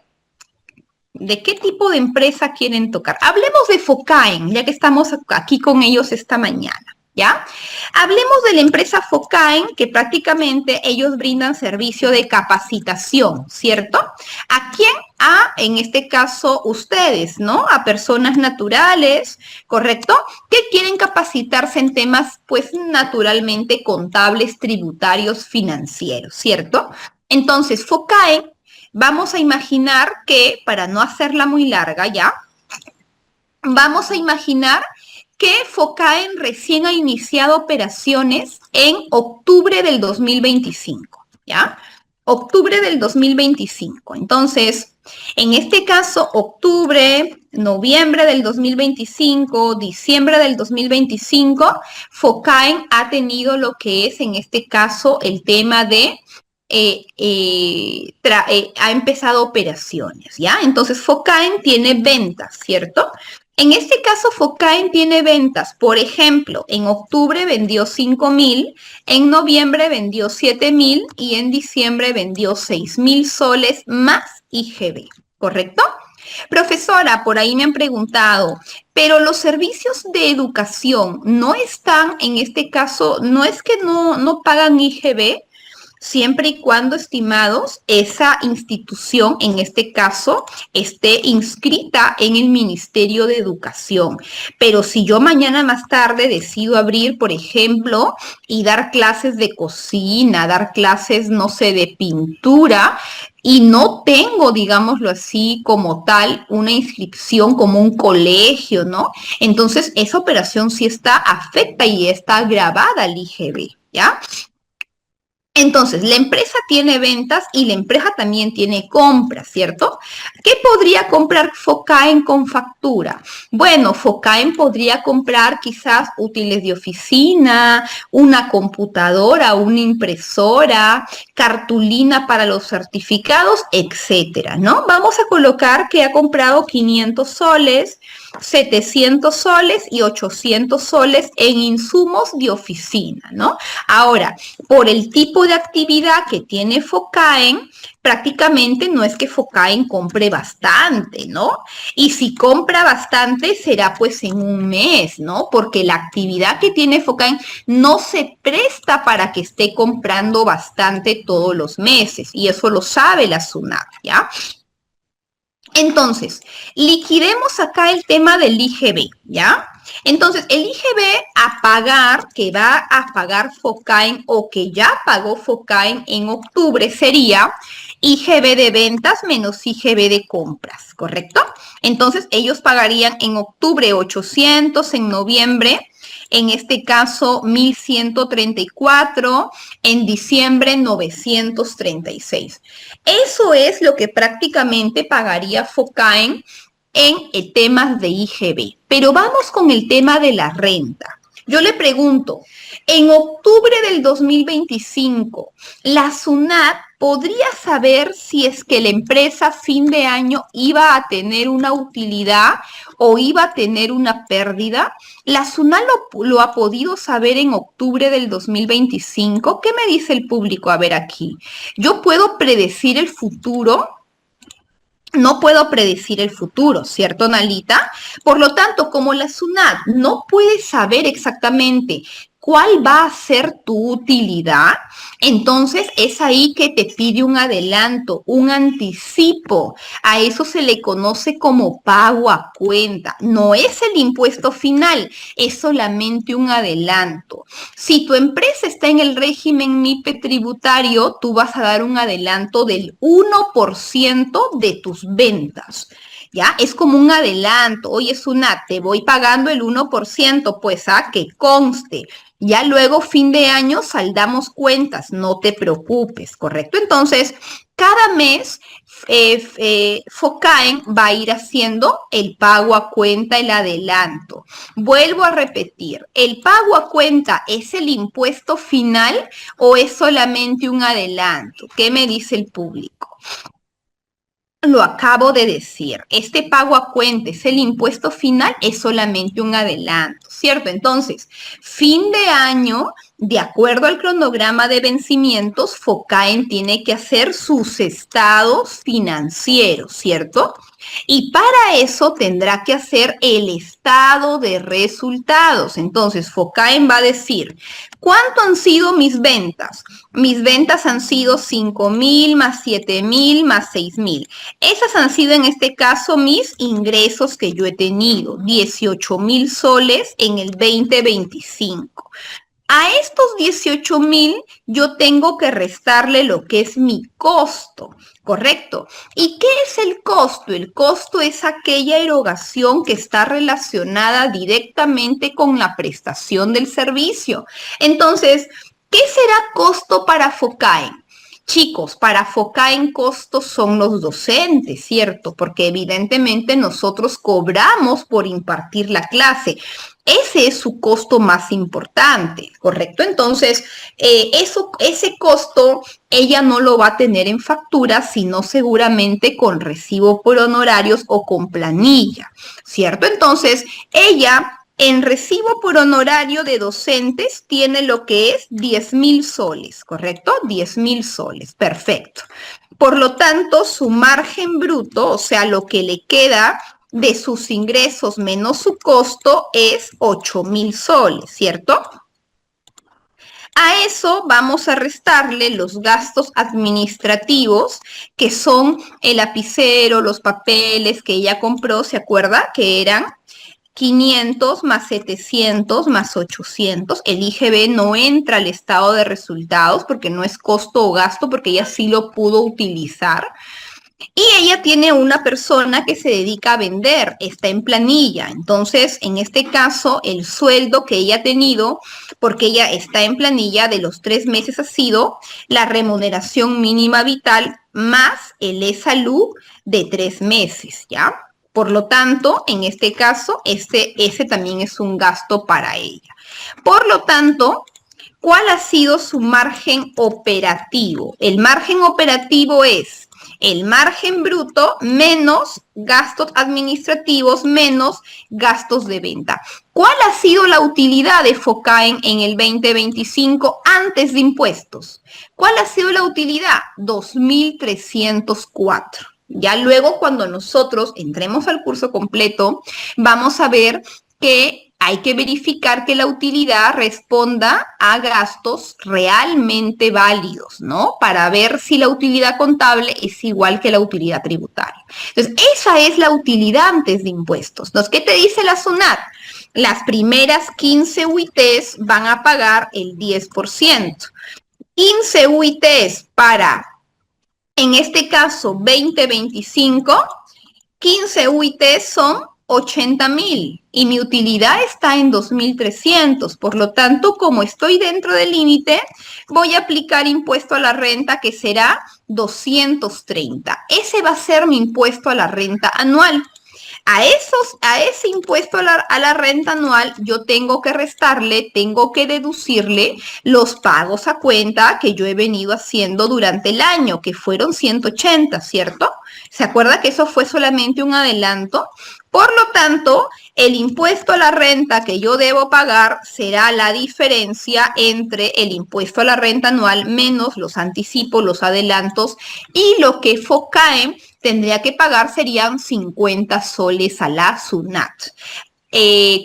¿de qué tipo de empresa quieren tocar? Hablemos de Focaen, ya que estamos aquí con ellos esta mañana. ¿Ya? Hablemos de la empresa Focaen, que prácticamente ellos brindan servicio de capacitación, ¿cierto? ¿A quién? En este caso, ustedes, ¿no? A personas naturales, ¿correcto? Que quieren capacitarse en temas, pues, naturalmente contables, tributarios, financieros, ¿cierto? Entonces, Focaen vamos a imaginar que, para no hacerla muy larga ya, vamos a imaginar que Focaen recién ha iniciado operaciones en octubre del 2025, ¿ya? Octubre del 2025. Entonces, en este caso, octubre, noviembre del 2025, diciembre del 2025, Focaen ha tenido lo que es, en este caso, el tema de ha empezado operaciones, ¿ya? Entonces, Focaen tiene ventas, ¿cierto? En este caso, Focaen tiene ventas. Por ejemplo, en octubre vendió 5.000, en noviembre vendió 7.000 y en diciembre vendió 6.000 soles más IGB, ¿correcto? Profesora, por ahí me han preguntado, pero los servicios de educación no están, en este caso, no es que no pagan IGB, siempre y cuando, estimados, esa institución, en este caso, esté inscrita en el Ministerio de Educación. Pero si yo mañana más tarde decido abrir, por ejemplo, y dar clases de cocina, dar clases, no sé, de pintura, y no tengo, digámoslo así, como tal, una inscripción como un colegio, ¿no? Entonces, esa operación sí está afecta y está grabada al IGB, ¿ya? Entonces, la empresa tiene ventas y la empresa también tiene compras, ¿cierto? ¿Qué podría comprar Focaen con factura? Bueno, Focaen podría comprar quizás útiles de oficina, una computadora, una impresora, cartulina para los certificados, etcétera, ¿no? Vamos a colocar que ha comprado 500 soles, 700 soles y 800 soles en insumos de oficina, ¿no? Ahora, por el tipo de actividad que tiene Focaen, prácticamente no es que Focaen compre bastante, ¿no? Y si compra bastante será pues en un mes, ¿no? Porque la actividad que tiene Focaen no se presta para que esté comprando bastante todos los meses y eso lo sabe la SUNAT, ¿ya? Entonces, liquidemos acá el tema del IGB, ¿ya? Entonces, el IGB a pagar, que va a pagar Focaen o que ya pagó Focaen en octubre sería IGB de ventas menos IGB de compras, ¿correcto? Entonces, ellos pagarían en octubre 800, en noviembre, en este caso 1.134, en diciembre 936. Eso es lo que prácticamente pagaría Focaen en temas de IGB. Pero vamos con el tema de la renta. Yo le pregunto, en octubre del 2025, la SUNAT podría saber si es que la empresa a fin de año iba a tener una utilidad o iba a tener una pérdida. La SUNAT lo ha podido saber en octubre del 2025. ¿Qué me dice el público? A ver aquí. Yo puedo predecir el futuro. No puedo predecir el futuro, ¿cierto, Nalita? Por lo tanto, como la SUNAT no puede saber exactamente cuál va a ser tu utilidad, entonces es ahí que te pide un adelanto, un anticipo. A eso se le conoce como pago a cuenta. No es el impuesto final, es solamente un adelanto. Si tu empresa está en el régimen MIPE tributario, tú vas a dar un adelanto del 1% de tus ventas. ¿Ya? Es como un adelanto. Oye, SUNAT, te voy pagando el 1%, pues que conste. Ya luego, fin de año, saldamos cuentas, no te preocupes, ¿correcto? Entonces, cada mes Focaen va a ir haciendo el pago a cuenta, el adelanto. Vuelvo a repetir, ¿el pago a cuenta es el impuesto final o es solamente un adelanto? ¿Qué me dice el público? Lo acabo de decir, este pago a cuenta es el impuesto final, es solamente un adelanto, ¿cierto? Entonces, fin de año, de acuerdo al cronograma de vencimientos, Focaen tiene que hacer sus estados financieros, ¿cierto? Y para eso tendrá que hacer el estado de resultados. Entonces, Focaen va a decir, ¿cuánto han sido mis ventas? Mis ventas han sido 5.000 más 7.000 más 6.000. Esas han sido en este caso mis ingresos que yo he tenido, 18.000 soles en el 2025. A estos 18,000 yo tengo que restarle lo que es mi costo, ¿correcto? ¿Y qué es el costo? El costo es aquella erogación que está relacionada directamente con la prestación del servicio. Entonces, ¿qué será costo para FOCAE? Chicos, para FOCAE costos son los docentes, ¿cierto? Porque evidentemente nosotros cobramos por impartir la clase. Ese es su costo más importante, ¿correcto? Entonces, ese costo ella no lo va a tener en factura, sino seguramente con recibo por honorarios o con planilla, ¿cierto? Entonces, ella en recibo por honorario de docentes tiene lo que es 10,000 soles, ¿correcto? 10,000 soles, perfecto. Por lo tanto, su margen bruto, o sea, lo que le queda de sus ingresos menos su costo es 8,000 soles, ¿cierto? A eso vamos a restarle los gastos administrativos, que son el lapicero, los papeles que ella compró, ¿se acuerda? Que eran 500 más 700 más 800. El IGB no entra al estado de resultados porque no es costo o gasto, porque ella sí lo pudo utilizar. Y ella tiene una persona que se dedica a vender, está en planilla. Entonces, en este caso, el sueldo que ella ha tenido, porque ella está en planilla de los 3 meses, ha sido la remuneración mínima vital más el e-salud de 3 meses, ¿ya? Por lo tanto, en este caso, ese también es un gasto para ella. Por lo tanto, ¿cuál ha sido su margen operativo? El margen operativo es el margen bruto menos gastos administrativos menos gastos de venta. ¿Cuál ha sido la utilidad de FOCAE en el 2025 antes de impuestos? ¿Cuál ha sido la utilidad? 2,304. Ya luego, cuando nosotros entremos al curso completo, vamos a ver que hay que verificar que la utilidad responda a gastos realmente válidos, ¿no? Para ver si la utilidad contable es igual que la utilidad tributaria. Entonces, esa es la utilidad antes de impuestos. Entonces, ¿qué te dice la SUNAT? Las primeras 15 UITs van a pagar el 10%. 15 UITs para, en este caso, 2025, 15 UITs son 80,000 y mi utilidad está en 2,300. Por lo tanto, como estoy dentro del límite, voy a aplicar impuesto a la renta que será 230. Ese va a ser mi impuesto a la renta anual. A ese impuesto a la renta anual, yo tengo que restarle, tengo que deducirle los pagos a cuenta que yo he venido haciendo durante el año, que fueron 180, ¿cierto? ¿Se acuerda que eso fue solamente un adelanto? Por lo tanto, el impuesto a la renta que yo debo pagar será la diferencia entre el impuesto a la renta anual menos los anticipos, los adelantos, y lo que FOCAE tendría que pagar serían 50 soles a la SUNAT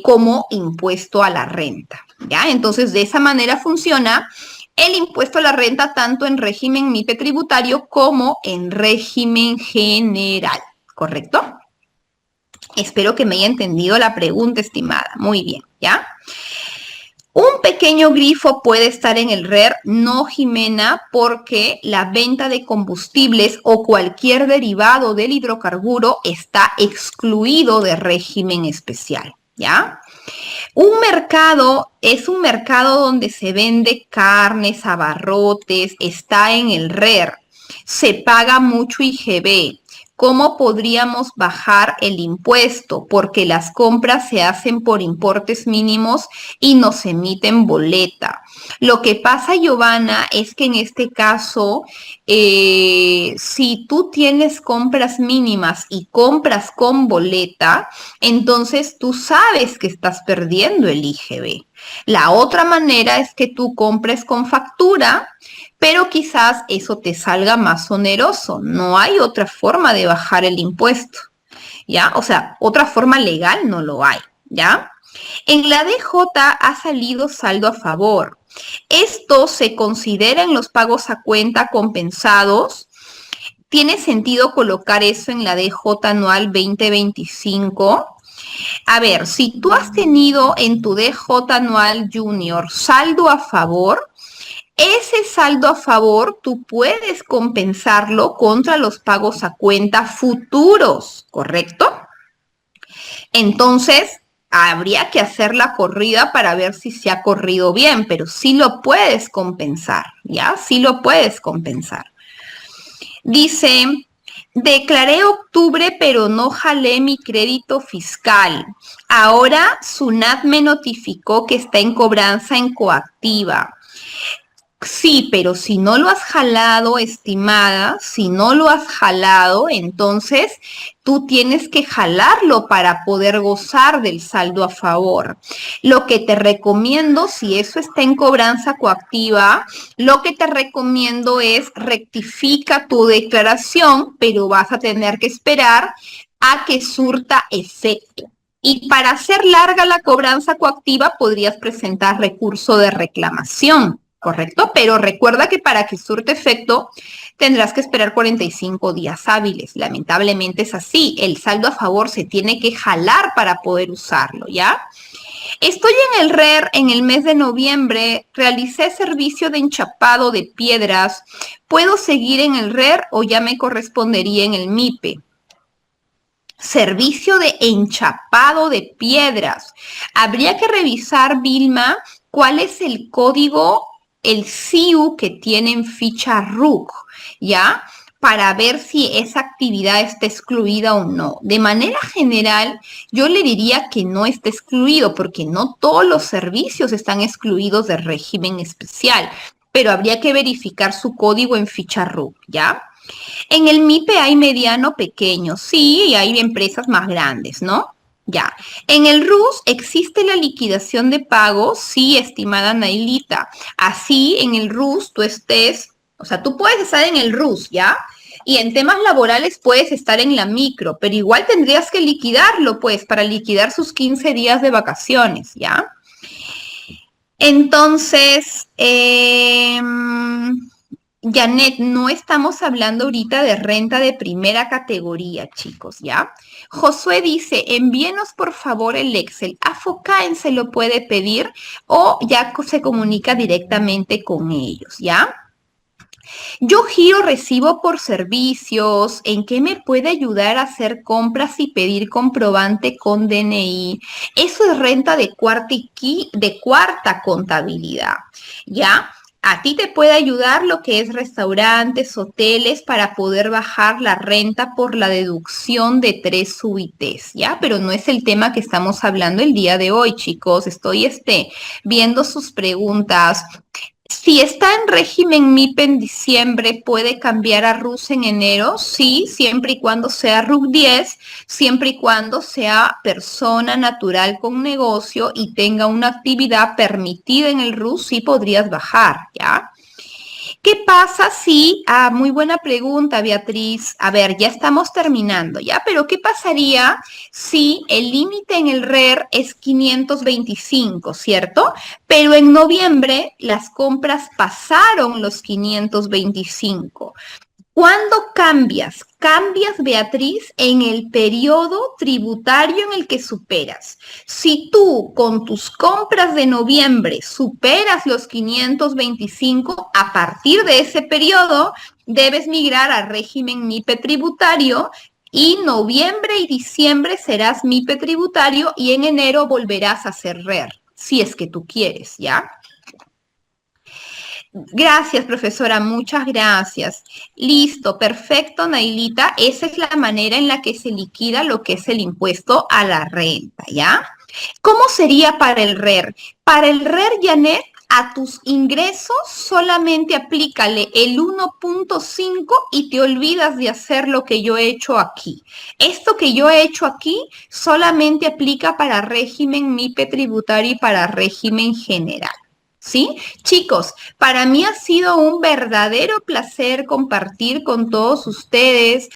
como impuesto a la renta, ¿ya? Entonces, de esa manera funciona el impuesto a la renta tanto en régimen MIPE tributario como en régimen general, ¿correcto? Espero que me haya entendido la pregunta, estimada. Muy bien, ¿ya? Un pequeño grifo puede estar en el RER, no, Jimena, porque la venta de combustibles o cualquier derivado del hidrocarburo está excluido de régimen especial, ¿ya? Un mercado es un mercado donde se vende carnes, abarrotes, está en el RER, se paga mucho IGB. ¿Cómo podríamos bajar el impuesto? Porque las compras se hacen por importes mínimos y nos emiten boleta. Lo que pasa, Giovanna, es que en este caso, si tú tienes compras mínimas y compras con boleta, entonces tú sabes que estás perdiendo el IGB. La otra manera es que tú compres con factura, pero quizás eso te salga más oneroso. No hay otra forma de bajar el impuesto, ¿ya? O sea, otra forma legal no lo hay, ¿ya? En la DJ ha salido saldo a favor. Esto se considera en los pagos a cuenta compensados. ¿Tiene sentido colocar eso en la DJ anual 2025? A ver, si tú has tenido en tu DJ anual junior saldo a favor, ese saldo a favor tú puedes compensarlo contra los pagos a cuenta futuros, ¿correcto? Entonces, habría que hacer la corrida para ver si se ha corrido bien, pero sí lo puedes compensar, ¿ya? Sí lo puedes compensar. Dice, declaré octubre, pero no jalé mi crédito fiscal. Ahora SUNAT me notificó que está en cobranza en coactiva. Sí, pero si no lo has jalado, estimada, si no lo has jalado, entonces tú tienes que jalarlo para poder gozar del saldo a favor. Lo que te recomiendo, si eso está en cobranza coactiva, lo que te recomiendo es rectifica tu declaración, pero vas a tener que esperar a que surta efecto. Y para hacer larga la cobranza coactiva, podrías presentar recurso de reclamación. ¿Correcto? Pero recuerda que para que surte efecto tendrás que esperar 45 días hábiles. Lamentablemente es así. El saldo a favor se tiene que jalar para poder usarlo, ¿ya? Estoy en el RER en el mes de noviembre. Realicé servicio de enchapado de piedras. ¿Puedo seguir en el RER o ya me correspondería en el MIPE? Servicio de enchapado de piedras. Habría que revisar, Vilma, cuál es el código, el CIU que tiene en ficha RUC, ¿ya? Para ver si esa actividad está excluida o no. De manera general, yo le diría que no está excluido, porque no todos los servicios están excluidos del régimen especial, pero habría que verificar su código en ficha RUC, ¿ya? En el MIPE hay mediano pequeño, sí, y hay empresas más grandes, ¿no? Ya. En el RUS existe la liquidación de pagos, sí, estimada Nailita. Así en el RUS tú estés, o sea, tú puedes estar en el RUS, ¿ya? Y en temas laborales puedes estar en la micro, pero igual tendrías que liquidarlo, pues, para liquidar sus 15 días de vacaciones, ¿ya? Entonces, Janet, no estamos hablando ahorita de renta de primera categoría, chicos, ¿ya? Josué dice, envíenos por favor el Excel. A Focaen se lo puede pedir o ya se comunica directamente con ellos, ¿ya? Yo giro recibo por servicios. ¿En qué me puede ayudar a hacer compras y pedir comprobante con DNI? Eso es renta de cuarta contabilidad, ¿ya? A ti te puede ayudar lo que es restaurantes, hoteles, para poder bajar la renta por la deducción de 3 UITs, ¿ya? Pero no es el tema que estamos hablando el día de hoy, chicos. Estoy viendo sus preguntas. Si está en régimen MIPE en diciembre, ¿puede cambiar a RUS en enero? Sí, siempre y cuando sea RUC 10, siempre y cuando sea persona natural con negocio y tenga una actividad permitida en el RUS, sí podrías bajar, ¿ya? ¿Qué pasa si, muy buena pregunta, Beatriz, a ver, ya estamos terminando, ¿ya? Pero ¿qué pasaría si el límite en el RER es 525, ¿cierto? Pero en noviembre las compras pasaron los 525. ¿Cuándo cambias? Cambias, Beatriz, en el periodo tributario en el que superas. Si tú con tus compras de noviembre superas los 525, a partir de ese periodo debes migrar al régimen MIPE tributario y noviembre y diciembre serás MIPE tributario y en enero volverás a ser RER, si es que tú quieres, ¿ya? Gracias, profesora, muchas gracias. Listo, perfecto, Nailita. Esa es la manera en la que se liquida lo que es el impuesto a la renta, ¿ya? ¿Cómo sería para el RER? Para el RER, Janet, a tus ingresos solamente aplícale el 1.5 y te olvidas de hacer lo que yo he hecho aquí. Esto que yo he hecho aquí solamente aplica para régimen MIPE tributario y para régimen general. ¿Sí? Chicos, para mí ha sido un verdadero placer compartir con todos ustedes